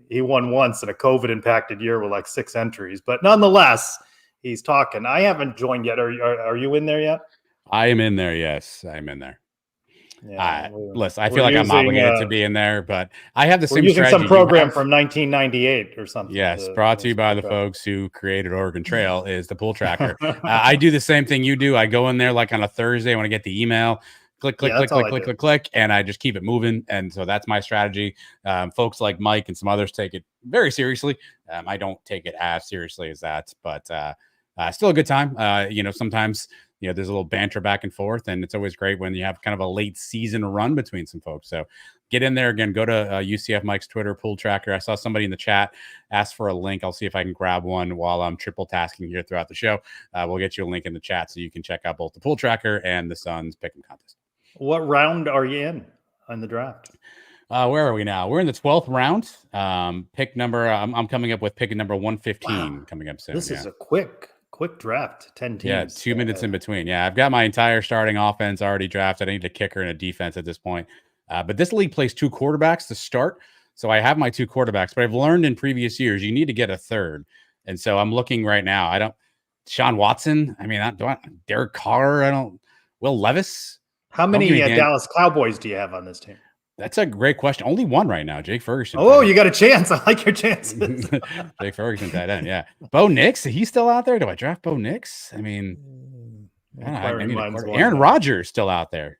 He won once in a COVID-impacted year with like 6 entries, but nonetheless, he's talking. I haven't joined yet. Are you in there yet? I am in there. Yes, I'm in there. Yeah, listen, I feel like I'm obligated to be in there, but I have the same using strategy. Some program from 1998 or something. Yes, brought to you by the folks who created Oregon Trail is the pool tracker. I do the same thing you do. I go in there like on a Thursday when I get the email, click, and I just keep it moving. And so that's my strategy. Folks like Mike and some others take it very seriously. I don't take it as seriously as that, but still a good time. Sometimes there's a little banter back and forth, and it's always great when you have kind of a late season run between some folks. So get in there again. Go to UCF Mike's Twitter pool tracker. I saw somebody in the chat ask for a link. I'll see if I can grab one while I'm triple tasking here throughout the show. We'll get you a link in the chat so you can check out both the pool tracker and the Suns pick'em contest. What round are you in the draft? Where are we now? We're in the 12th round. Pick number. I'm coming up with pick number 115 coming up soon. This is a quick draft. 10 teams. Yeah, 2 minutes in between. Yeah, I've got my entire starting offense already drafted. I need a kicker and a defense at this point. But this league plays 2 quarterbacks to start. So I have my 2 quarterbacks, but I've learned in previous years you need to get a third. And so I'm looking right now. Sean Watson. I mean, Derek Carr. Will Levis. How many Dallas Cowboys do you have on this team? That's a great question. Only one right now, Jake Ferguson. Oh, you got a chance. I like your chances. Jake Ferguson tight end, yeah. Bo Nix, he's still out there. Do I draft Bo Nix? I mean, Aaron Rodgers still out there.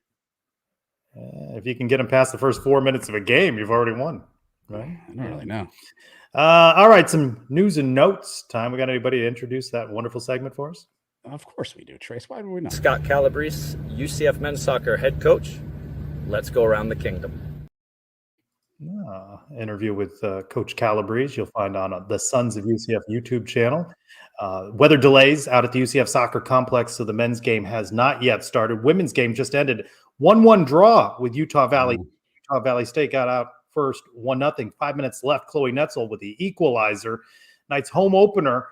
If you can get him past the first 4 minutes of a game, you've already won. right? I don't really know. All right, some news and notes time. We got anybody to introduce that wonderful segment for us? Of course we do, Trace. Why would we not? Scott Calabrese, UCF men's soccer head coach. Let's go around the kingdom. Interview with Coach Calabrese you'll find on the Sons of UCF YouTube channel. Weather delays out at the UCF soccer complex, so the men's game has not yet started. Women's game just ended. 1-1 draw with Utah Valley. Utah Valley State got out first, 1-0. 5 minutes left. Chloe Netzel with the equalizer. Knights home opener.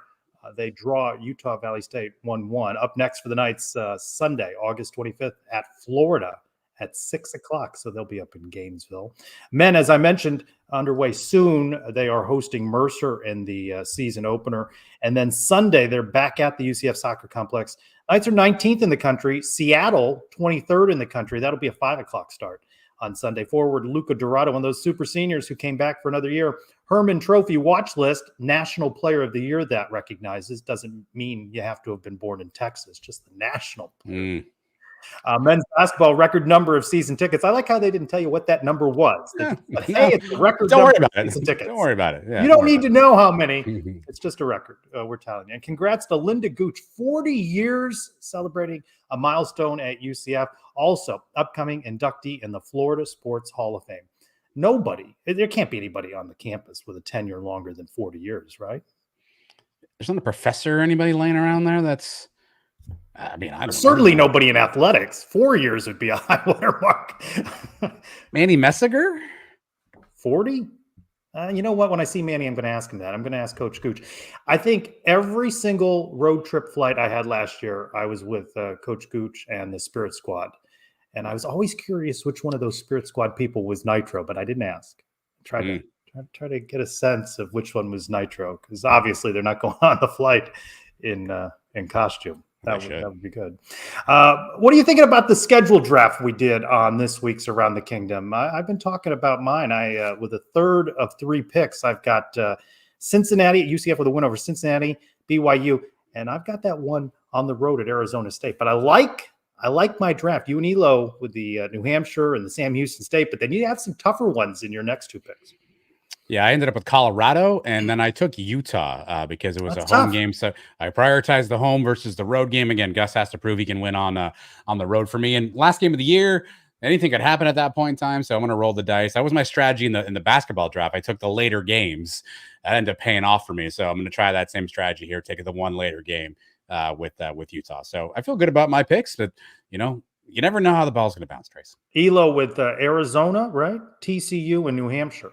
They draw Utah Valley State 1-1. Up next for the Knights Sunday, August 25th at Florida at 6 o'clock. So they'll be up in Gainesville. Men, as I mentioned, underway soon. They are hosting Mercer in the season opener. And then Sunday, they're back at the UCF soccer complex. Knights are 19th in the country. Seattle, 23rd in the country. That'll be a 5 o'clock start on Sunday. Forward Luca Dorado, one of those super seniors who came back for another year. Herman Trophy watch list, National Player of the Year that recognizes. Doesn't mean you have to have been born in Texas, just the national player. Men's basketball record number of season tickets. I like how they didn't tell you what that number was. Hey, it's a record Don't number worry about of it. season tickets. Don't worry about it. Yeah, you don't need to know how many. it. It's just a record. We're telling you. And congrats to Linda Gooch, 40 years celebrating a milestone at UCF. Also, upcoming inductee in the Florida Sports Hall of Fame. There can't be anybody on the campus with a tenure longer than 40 years, right? There's not a professor or anybody laying around there that's, I don't Certainly know. nobody in athletics. 4 years would be a high water mark. Manny Messinger? 40? You know what? When I see Manny, I'm going to ask him that. I'm going to ask Coach Gooch. I think every single road trip flight I had last year, I was with Coach Gooch and the Spirit Squad. And I was always curious which one of those Spirit Squad people was Nitro, but I didn't ask. Try to get a sense of which one was Nitro, because obviously they're not going on the flight in costume. That would be good. What are you thinking about the schedule draft we did on this week's Around the Kingdom? I've been talking about mine. With a third of 3 picks, I've got Cincinnati at UCF with a win over Cincinnati, BYU, and I've got that one on the road at Arizona State. But I like my draft. You and Elo with the New Hampshire and the Sam Houston State, but then you have some tougher ones in your next 2 picks. Yeah, I ended up with Colorado, and then I took Utah because it was That's a home tough. game. So I prioritized the home versus the road game. Again, Gus has to prove he can win on the road for me. And last game of the year, anything could happen at that point in time. So I'm going to roll the dice. That was my strategy in the basketball draft. I took the later games. That ended up paying off for me. So I'm going to try that same strategy here, take the one later game with Utah. So I feel good about my picks, but you never know how the ball's going to bounce, Trace. Elo with Arizona, right? TCU and New Hampshire.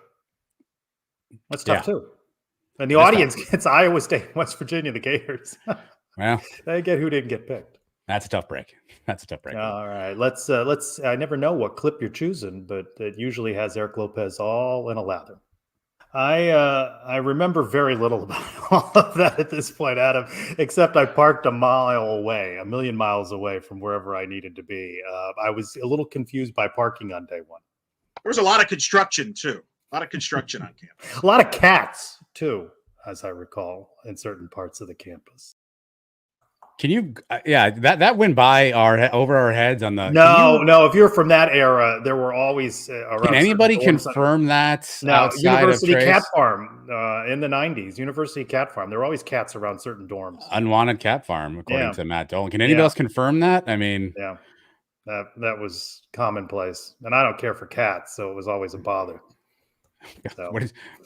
That's tough too. And the audience gets Iowa State, West Virginia, the Gators. Well, they get who didn't get picked. That's a tough break. All right, let's. I never know what clip you're choosing, but it usually has Eric Lopez all in a lather. I remember very little about all of that at this point, Adam, except I parked a million miles away from wherever I needed to be. I was a little confused by parking on day one. There was a lot of construction too. A lot of construction on campus. A lot of cats too, as I recall, in certain parts of the campus. Can you? That went by over our heads on the. No. If you're from that era, there were always. Around Can anybody confirm that? No, University Cat Farm in the 90s. University Cat Farm. There were always cats around certain dorms. Unwanted cat farm, according to Matt Dolan. Can anybody else confirm that? I mean, yeah, that was commonplace, and I don't care for cats, so it was always a bother. So. What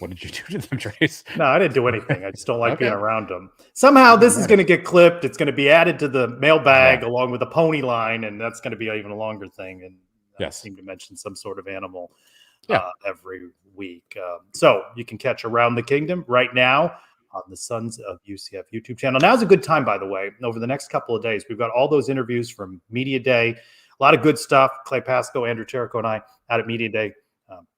did you do to them, Trace? No, I didn't do anything. I just don't like being around them. Somehow this is going to get clipped. It's going to be added to the mailbag along with the pony line, and that's going to be an even longer thing. And I seem to mention some sort of animal every week. So you can catch Around the Kingdom right now on the Sons of UCF YouTube channel. Now's a good time, by the way. Over the next couple of days, we've got all those interviews from Media Day. A lot of good stuff. Clay Pasco, Andrew Terrico, and I out at Media Day.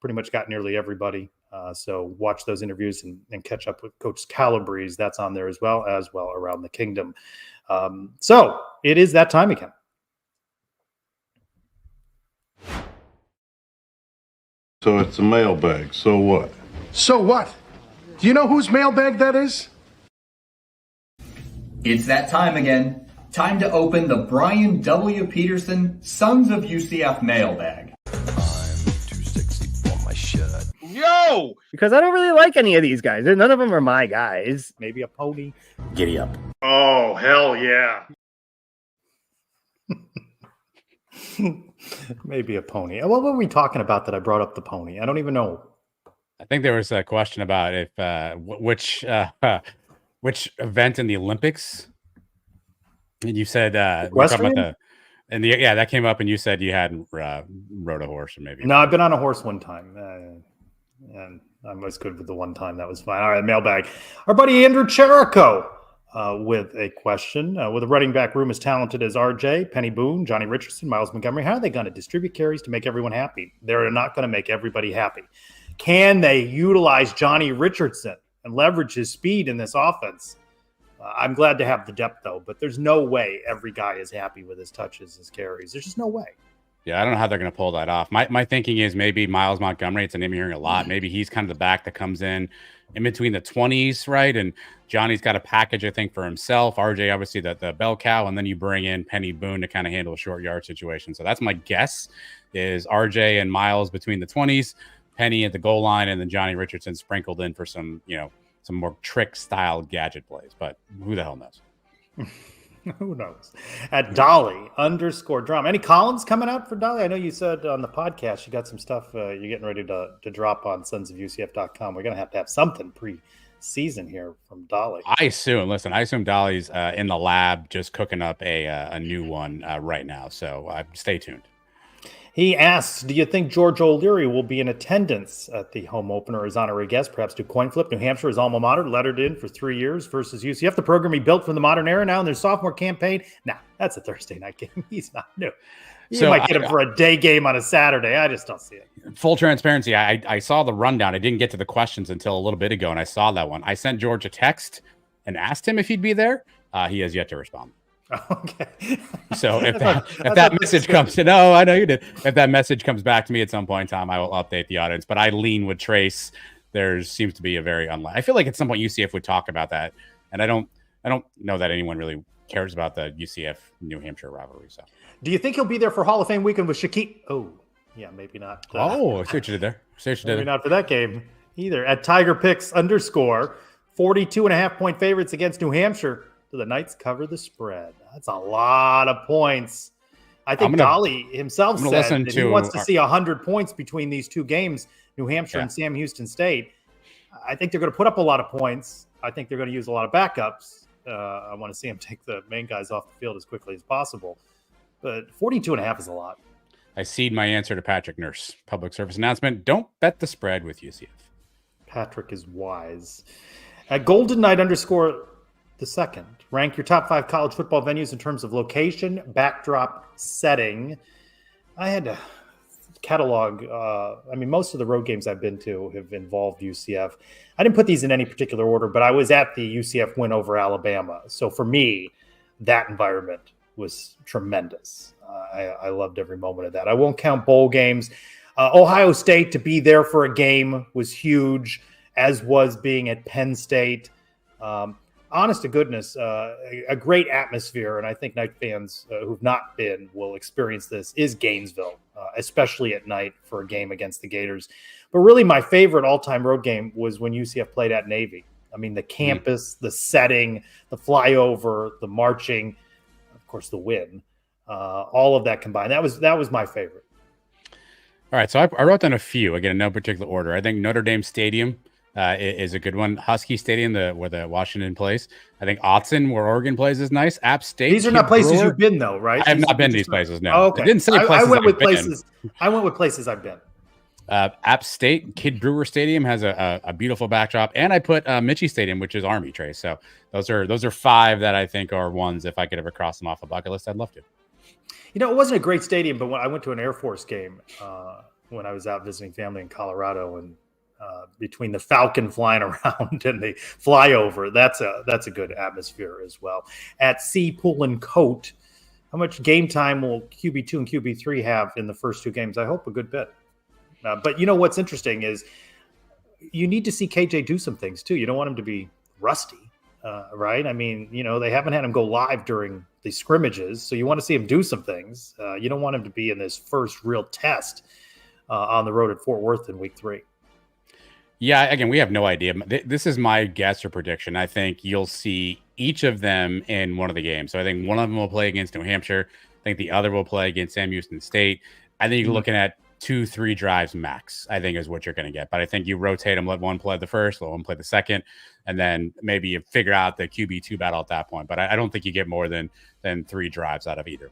Pretty much got nearly everybody. So watch those interviews and catch up with Coach Calabrese. That's on there as well Around the Kingdom. So it is that time again. So it's a mailbag. So what? So what? Do you know whose mailbag that is? It's that time again. Time to open the Brian W. Peterson Sons of UCF mailbag. Yo! No. Because I don't really like any of these guys. None of them are my guys. Maybe a pony. Giddy up. Oh, hell yeah. Maybe a pony. What were we talking about that I brought up the pony? I don't even know. I think there was a question about if which event in the Olympics. And you said we're talking about that came up, and you said you hadn't rode a horse, or maybe. No, I've been on a horse one time, and I was good with the one time. That was fine. All right, mailbag. Our buddy Andrew Cherico with a question. With a running back room as talented as RJ, Penny Boone, Johnny Richardson, Miles Montgomery, how are they going to distribute carries to make everyone happy? They're not going to make everybody happy. Can they utilize Johnny Richardson and leverage his speed in this offense? I'm glad to have the depth, though, but there's no way every guy is happy with his touches, his carries. There's just no way. Yeah, I don't know how they're going to pull that off. My thinking is maybe Miles Montgomery. It's a name you're hearing a lot. Maybe he's kind of the back that comes in between the 20s, right? And Johnny's got a package, I think, for himself. RJ, obviously, the bell cow, and then you bring in Penny Boone to kind of handle a short yard situation. So that's my guess is RJ and Miles between the 20s, Penny at the goal line, and then Johnny Richardson sprinkled in for some more trick style gadget plays, but who the hell knows? Who knows? At Dolly _drama. Any columns coming out for Dolly? I know you said on the podcast you got some stuff you're getting ready to drop on sonsofUCF.com. We're going to have something pre-season here from Dolly. I assume Dolly's in the lab just cooking up a new one right now. So stay tuned. He asks, do you think George O'Leary will be in attendance at the home opener as honorary guest, perhaps do coin flip? New Hampshire, his alma mater, lettered in for 3 years versus UCF, the program he built from the modern era now in their sophomore campaign. Nah, that's a Thursday night game. He's not new. You might get him for a day game on a Saturday. I just don't see it. Full transparency, I saw the rundown. I didn't get to the questions until a little bit ago, and I saw that one. I sent George a text and asked him if he'd be there. He has yet to respond. Okay. So if that message comes to I know you did. If that message comes back to me at some point in time, I will update the audience. But I lean with Trace. There seems to be a very I feel like at some point UCF would talk about that, and I don't know that anyone really cares about the UCF New Hampshire rivalry. So, do you think he'll be there for Hall of Fame weekend with Shaquille? Oh, yeah, maybe not. I see what you did there. Maybe not for that game either. At Tiger Picks _ 42.5 point favorites against New Hampshire. Do the Knights cover the spread? That's a lot of points. I think Dolly himself said that he wants to see 100 points between these two games, New Hampshire and Sam Houston State. I think they're going to put up a lot of points. I think they're going to use a lot of backups. I want to see them take the main guys off the field as quickly as possible. But 42.5 is a lot. I cede my answer to Patrick Nurse. Public service announcement. Don't bet the spread with UCF. Patrick is wise. At Golden Knight _ the second, rank your top 5 college football venues in terms of location, backdrop, setting. I had to catalog. Most of the road games I've been to have involved UCF. I didn't put these in any particular order, but I was at the UCF win over Alabama. So for me, that environment was tremendous. I loved every moment of that. I won't count bowl games. Ohio State, to be there for a game was huge, as was being at Penn State. Honest to goodness, a great atmosphere, and I think Knight fans who've not been will experience this, is Gainesville, especially at night for a game against the Gators. But really my favorite all-time road game was when UCF played at Navy. I mean, the campus, the setting, the flyover, the marching, of course, the win, all of that combined. That was my favorite. All right, so I wrote down a few, again, in no particular order. I think Notre Dame Stadium is a good one. Husky Stadium, where the Washington plays. I think Autzen, where Oregon plays, is nice. App State. These are not places you've been, though, right? I have not been to these places. No. Oh, okay. I didn't say places. I went with places. I went with places I've been. App State, Kid Brewer Stadium has a beautiful backdrop, and I put Mitchie Stadium, which is Army, Trace. So those are 5 that I think are ones. If I could ever cross them off a bucket list, I'd love to. It wasn't a great stadium, but when I went to an Air Force game when I was out visiting family in Colorado, and between the Falcon flying around and the flyover, that's a good atmosphere as well. At Sea Pool and Coat, how much game time will QB2 and QB3 have in the first 2 games? I hope a good bit. But what's interesting is you need to see KJ do some things too. You don't want him to be rusty, right? I mean, they haven't had him go live during the scrimmages, so you want to see him do some things. You don't want him to be in this first real test on the road at Fort Worth in week 3. Yeah, again, we have no idea. This is my guess or prediction. I think you'll see each of them in one of the games. So I think one of them will play against New Hampshire. I think the other will play against Sam Houston State. I think you're looking at 2-3 drives max, I think is what you're going to get. But I think you rotate them, let one play the first, let one play the second, and then maybe you figure out the QB2 battle at that point. But I don't think you get more than 3 drives out of either.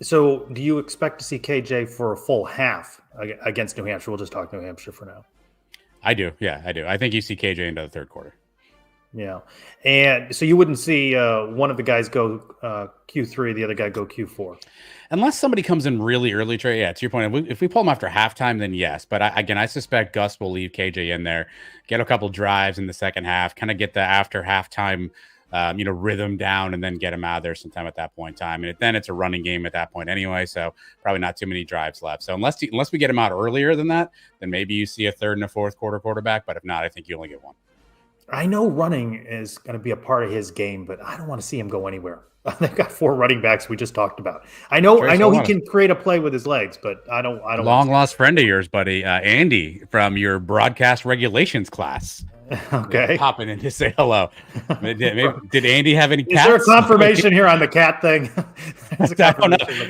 So do you expect to see KJ for a full half against New Hampshire? We'll just talk New Hampshire for now. I do. Yeah, I do. I think you see KJ into the third quarter. Yeah. And so you wouldn't see one of the guys go Q3, the other guy go Q4. Unless somebody comes in really early, Trey. Yeah, to your point, if we pull him after halftime, then yes. But I suspect Gus will leave KJ in there, get a couple drives in the second half, kind of get the after halftime rhythm down, and then get him out of there sometime at that point in time. And then it's a running game at that point anyway, so probably not too many drives left. So unless we get him out earlier than that, then maybe you see a third and a fourth quarter quarterback. But if not, I think you only get one. I know running is going to be a part of his game, but I don't want to see him go anywhere. They've got 4 running backs we just talked about. I know he can create a play with his legs, but I don't. Long lost friend of yours, buddy, Andy from your broadcast regulations class. Okay, popping in to say hello. Did Andy have any cats? Is there a confirmation here on the cat thing?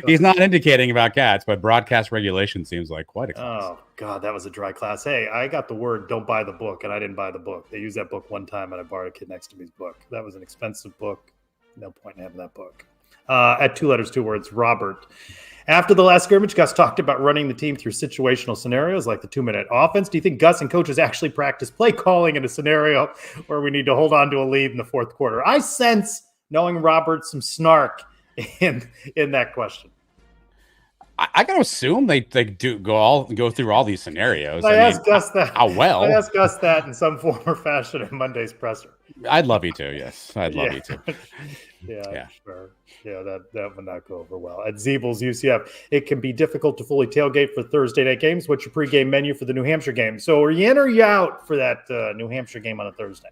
He's not indicating about cats, but broadcast regulation seems like quite a class. Oh God, that was a dry class. Hey, I got the word "don't buy the book," and I didn't buy the book. They used that book one time, and I borrowed a kid next to me's book. That was an expensive book. No point in having that book. At 2 letters, 2 words, Robert. After the last scrimmage, Gus talked about running the team through situational scenarios like the 2-minute offense. Do you think Gus and coaches actually practice play calling in a scenario where we need to hold on to a lead in the fourth quarter? I sense, knowing Robert, some snark in that question. I gotta assume they do go through all these scenarios. I asked Gus that. How well? I asked Gus that in some form or fashion in Monday's presser. I'd love you to. Yes, I'd love you to. Yeah, sure. Yeah, that would not go over well. At Zeebel's UCF, it can be difficult to fully tailgate for Thursday night games. What's your pregame menu for the New Hampshire game? So are you in or you out for that New Hampshire game on a Thursday?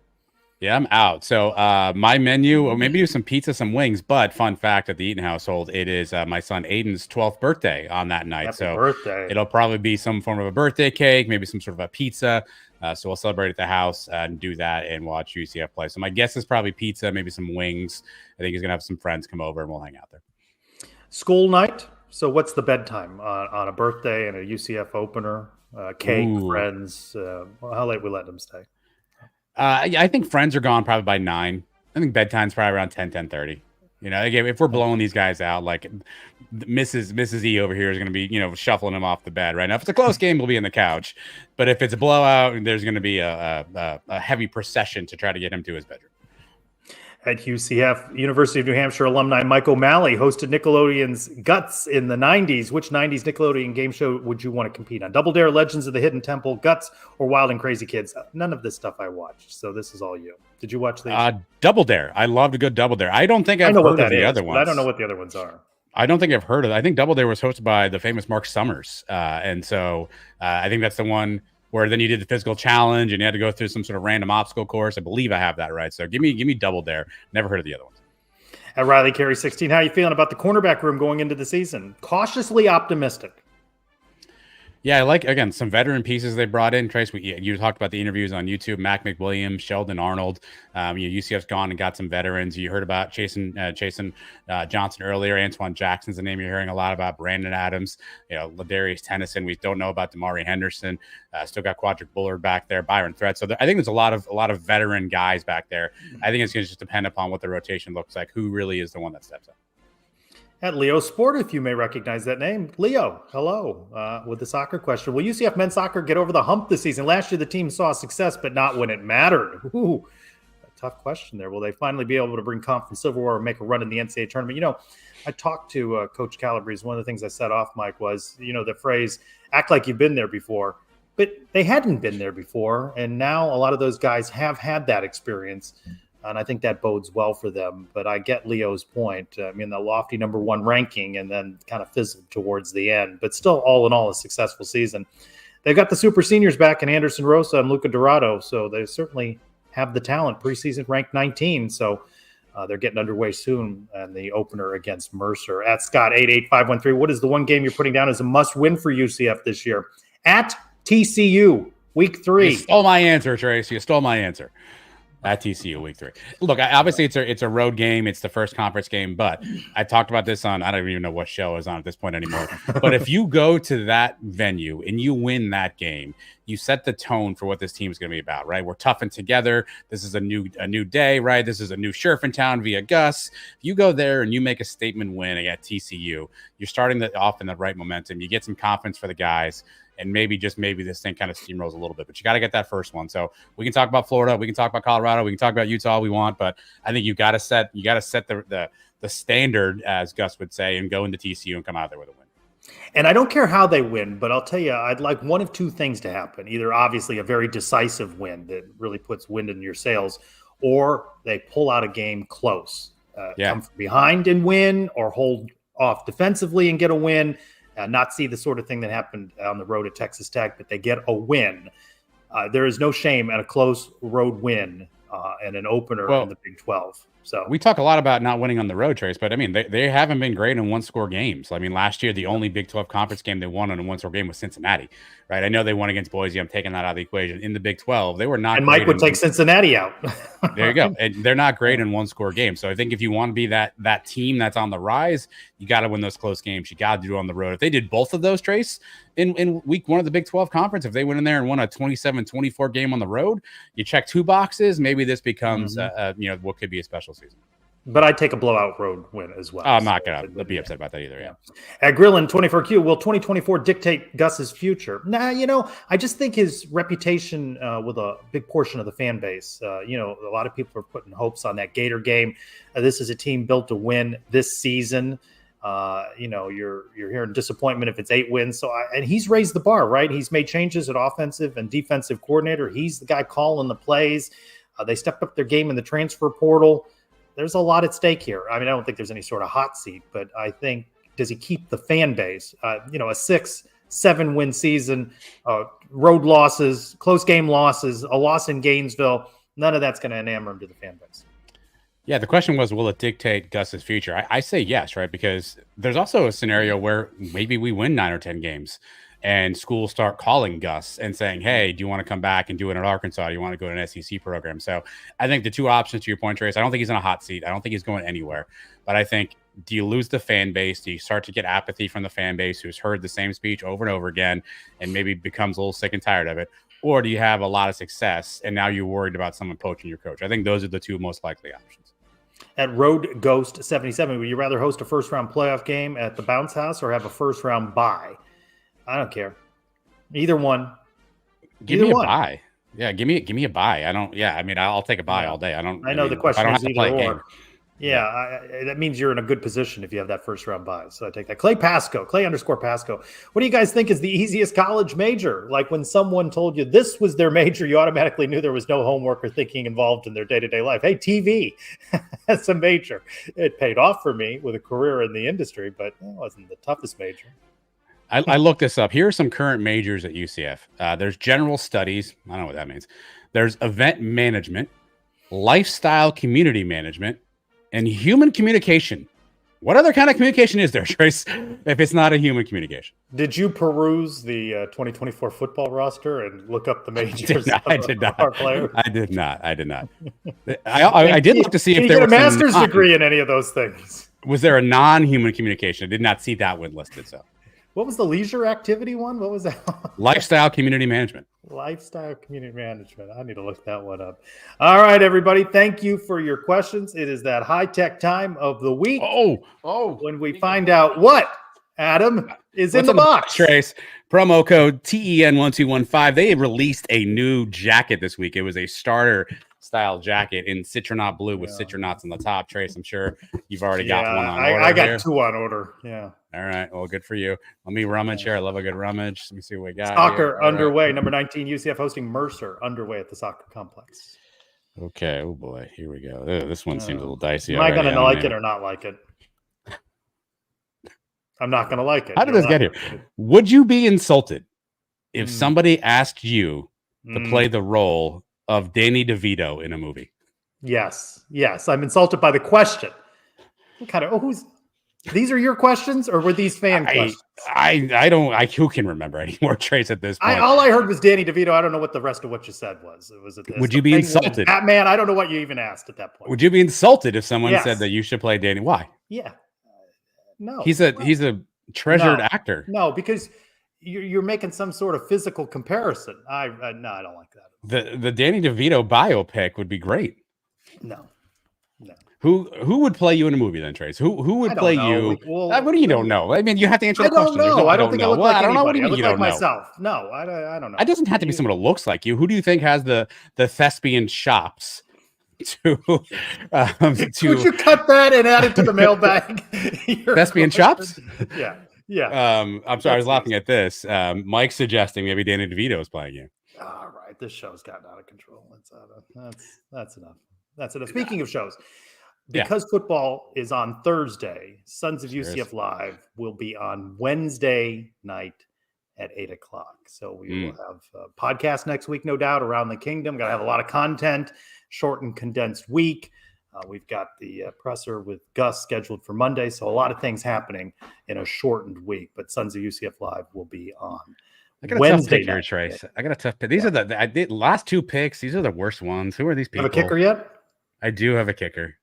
Yeah, I'm out. So my menu, or maybe do some pizza, some wings. But fun fact at the Eaton household, it is my son Aiden's 12th birthday on that night. Happy birthday. It'll probably be some form of a birthday cake, maybe some sort of a pizza. So we'll celebrate at the house and do that and watch UCF play. So my guess is probably pizza, maybe some wings. I think he's going to have some friends come over and we'll hang out there. School night. So what's the bedtime on a birthday and a UCF opener? Cake, friends. How late we let them stay? I think friends are gone probably by 9. I think bedtime's probably around 10:30. Again, if we're blowing these guys out, like Mrs. E over here is going to be, shuffling him off the bed right now. If it's a close game, we'll be in the couch. But if it's a blowout, there's going to be a heavy procession to try to get him to his bedroom. At UCF, University of New Hampshire alumni Mike O'Malley hosted Nickelodeon's Guts in the 90s. Which 90s Nickelodeon game show would you want to compete on? Double Dare, Legends of the Hidden Temple, Guts, or Wild and Crazy Kids? None of this stuff I watched, so this is all you. Did you watch these? Double Dare. I loved a good Double Dare. I don't think I've heard of the other ones. I don't know what the other ones are. I don't think I've heard of it. I think Double Dare was hosted by the famous Mark Summers. And so I think that's the one where then you did the physical challenge and you had to go through some sort of random obstacle course. I believe I have that right. So give me Double Dare. Never heard of the other ones. At Riley Carey 16, how are you feeling about the cornerback room going into the season? Cautiously optimistic. Yeah, I like, again, some veteran pieces they brought in. Trace, you talked about the interviews on YouTube. Mac McWilliams, Sheldon Arnold. UCF's gone and got some veterans. You heard about Chasen Johnson earlier. Antoine Jackson's the name you're hearing a lot about. Brandon Adams, Ladarius Tennyson. We don't know about Damari Henderson. Still got Quadric Bullard back there. Byron Threat. So I think there's a lot of veteran guys back there. I think it's going to just depend upon what the rotation looks like. Who really is the one that steps up? At Leo Sport, if you may recognize that name. Leo, hello. With the soccer question. Will UCF men's soccer get over the hump this season? Last year, the team saw success, but not when it mattered. Ooh, a tough question there. Will they finally be able to bring conference silverware or make a run in the NCAA tournament? I talked to Coach Calabrese. One of the things I said off mic was, the phrase, act like you've been there before. But they hadn't been there before, and now a lot of those guys have had that experience. And I think that bodes well for them. But I get Leo's point. The lofty number 1 ranking and then kind of fizzled towards the end. But still, all in all, a successful season. They've got the super seniors back in Anderson Rosa and Luca Dorado. So they certainly have the talent. Preseason ranked 19. So they're getting underway soon. And the opener against Mercer. At Scott 88513, what is the one game you're putting down as a must-win for UCF this year? At TCU. Week 3. You stole my answer, Trace. You stole my answer. At TCU week 3. Look, obviously it's a road game. It's the first conference game, but I talked about this on, I don't even know what show is on at this point anymore. But if you go to that venue and you win that game, you set the tone for what this team is going to be about, right? We're toughing together. This is a new day, right? This is a new sheriff in town via Gus. If you go there and you make a statement win at TCU, you're starting off in the right momentum. You get some confidence for the guys. And maybe this thing kind of steamrolls a little bit, but you got to get that first one. So we can talk about Florida, we can talk about Colorado, we can talk about Utah all we want, but I think you got to set the standard, as Gus would say, and go into TCU and come out there with a win. And I don't care how they win, but I'll tell you, I'd like one of two things to happen. Either obviously a very decisive win that really puts wind in your sails, or they pull out a game close, come from behind and win, or hold off defensively and get a win. Not see the sort of thing that happened on the road at Texas Tech, but they get a win. There is no shame at a close road win and an opener in the Big 12. So we talk a lot about not winning on the road, Trace, but I mean, they haven't been great in one-score games. I mean, last year, the only Big 12 conference game they won on a one-score game was Cincinnati, right? I know they won against Boise. I'm taking that out of the equation. In the Big 12, they were not. And Mike would take Cincinnati out. There you go. And they're not great in one-score games. So I think if you want to be that team that's on the rise, you got to win those close games. You got to do it on the road. If they did both of those, Trace, in week 1 of the Big 12 conference, if they went in there and won a 27-24 game on the road, you check 2 boxes. Maybe this becomes what could be a special season. But I'd take a blowout road win as well. I'm not going to be upset about that either. Yeah. At Grillin 24Q, will 2024 dictate Gus's future? Nah, I just think his reputation with a big portion of the fan base, a lot of people are putting hopes on that Gator game. This is a team built to win this season. You're hearing disappointment if it's 8 wins. And he's raised the bar, right? He's made changes at offensive and defensive coordinator. He's the guy calling the plays. They stepped up their game in the transfer portal. There's a lot at stake here. I mean, I don't think there's any sort of hot seat, but I think, does he keep the fan base? A 6-7 win season, road losses, close game losses, a loss in Gainesville, none of that's going to enamor him to the fan base. Yeah, the question was, will it dictate Gus's future? I say yes, right? Because there's also a scenario where maybe we win 9 or 10 games and schools start calling Gus and saying, hey, do you want to come back and do it at Arkansas? Do you want to go to an SEC program? So I think the 2 options, to your point, Trace, I don't think he's in a hot seat. I don't think he's going anywhere. But I think, do you lose the fan base? Do you start to get apathy from the fan base who's heard the same speech over and over again and maybe becomes a little sick and tired of it? Or do you have a lot of success and now you're worried about someone poaching your coach? I think those are the 2 most likely options. At Road Ghost 77, would you rather host a first-round playoff game at the Bounce House or have a first-round bye? I don't care. Either one. Give me a bye. Yeah, give me a bye. I'll take a bye all day. I know the question is either or. Yeah, that means you're in a good position if you have that first round bye. So I take that. Clay _Pasco. What do you guys think is the easiest college major? Like when someone told you this was their major, you automatically knew there was no homework or thinking involved in their day-to-day life. Hey, TV, that's a major. It paid off for me with a career in the industry, but it wasn't the toughest major. I looked this up. Here are some current majors at UCF. There's general studies. I don't know what that means. There's event management, lifestyle community management, and human communication. What other kind of communication is there, Trace, if it's not a human communication? Did you peruse the 2024 football roster and look up the majors? I did not. I did not. I did look to see if get there was a master's degree in any of those things. Was there a non-human communication? I did not see that one listed. So, what was the leisure activity one? What was that? Lifestyle community management. Lifestyle community management. I need to look that one up. All right, everybody. Thank you for your questions. It is that high-tech time of the week. When we find out what, Adam, is in the box. Trace, promo code TEN1215. They released a new jacket this week. It was a starter style jacket in citronaut blue with citronauts on the top. Trace, I'm sure you've already got one on order. I got 2 on order. Yeah. All right. Well, good for you. Let me rummage here. I love a good rummage. Let me see what we got. Soccer here. Underway. Right. Number 19, UCF hosting Mercer underway at the soccer complex. Okay. Oh, boy. Here we go. This one seems a little dicey. Am I going to like it or not like it? I'm not going to like it. How did this get here? Would you be insulted if somebody asked you to play the role of Danny DeVito in a movie? Yes. I'm insulted by the question. What kind of who's These are your questions, or were these fan questions? Who can remember anymore, Trace, at this point? All I heard was Danny DeVito. I don't know what the rest of what you said was. Would you be insulted? Batman, I don't know what you even asked at that point. Would you be insulted if someone said that you should play Danny? Why? Yeah. No. He's a treasured actor. No, because you're making some sort of physical comparison. I don't like that. The Danny DeVito biopic would be great. No. Who would play you in a movie then, Trace? Who would play you? What do you don't know? I mean, you have to answer the question. I don't know. I don't think I look like anybody. What do you mean I look you like don't know? myself. No, I don't know. It doesn't have to be someone who looks like you. Who do you think has the thespian chops to Would you cut that and add it to the mailbag? Thespian chops? Yeah. I'm sorry, I was laughing at this. Mike suggesting maybe Danny DeVito is playing you. All right, this show's gotten out of control. That's enough. That's enough. Speaking of shows, because football is on Thursday, Sons of UCF Live will be on Wednesday night at 8:00. So we will have a podcast next week, no doubt, around the kingdom. Got to have a lot of content, short and condensed week. We've got the presser with Gus scheduled for Monday. So a lot of things happening in a shortened week. But Sons of UCF Live will be on I got a Wednesday tough pick here, Trace. I got a tough pick. These are the I did last two picks. These are the worst ones. Who are these people? Have a kicker yet? I do have a kicker.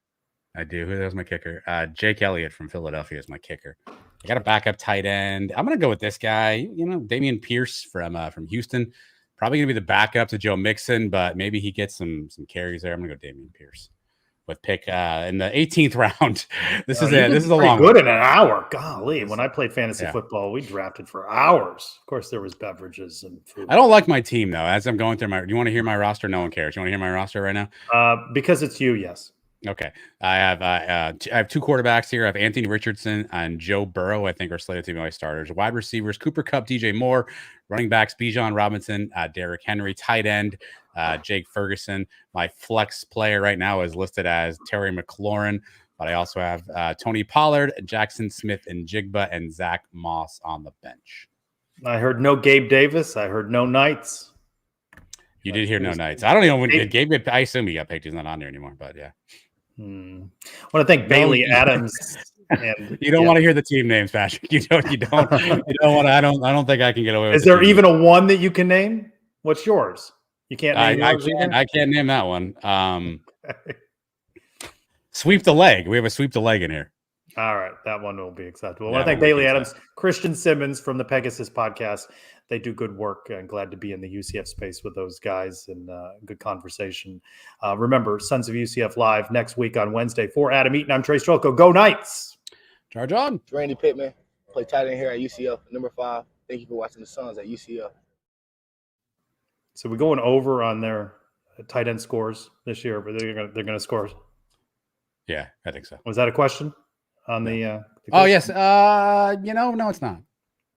I do. Who's my kicker? Jake Elliott from Philadelphia is my kicker. I got a backup tight end. I'm gonna go with this guy. Damian Pierce from Houston. Probably gonna be the backup to Joe Mixon, but maybe he gets some carries there. I'm gonna go Damian Pierce with pick in the 18th round. This is a long good one. in an hour. Golly, when I played fantasy football, we drafted for hours. Of course, there was beverages and food. I don't like my team though. As I'm going through do you want to hear my roster? No one cares. You want to hear my roster right now? Because it's you, yes. Okay. I have two quarterbacks here. I have Anthony Richardson and Joe Burrow, I think, are slated to be my starters. Wide receivers, Cooper Kupp, DJ Moore. Running backs, Bijan Robinson, Derrick Henry. Tight end, Jake Ferguson. My flex player right now is listed as Terry McLaurin, but I also have Tony Pollard, Jackson Smith and Jigba, and Zach Moss on the bench. I heard no Gabe Davis. I heard no Knights. You did hear no Knights. I don't even know when Gabe. I assume he got picked. He's not on there anymore, but yeah. I want to thank Bailey Adams. And, you don't want to hear the team names, Patrick. You don't want to. I don't think I can get away with it. Is there even a one that you can name? What's yours? You can't name I can't name that one. Sweep the leg. We have a sweep the leg in here. All right. That one will be acceptable. I want to thank Bailey Adams, Christian Simmons from the Pegasus podcast. They do good work. I'm glad to be in the UCF space with those guys and good conversation. Remember, Sons of UCF Live next week on Wednesday. For Adam Eaton, I'm Trace Strelko. Go Knights! Charge on. It's Randy Pittman. Play tight end here at UCF, number 5. Thank you for watching the Suns at UCF. So we're going over on their tight end scores this year, but they're going to score. Yeah, I think so. Was that a question on the? Oh yes. No, it's not.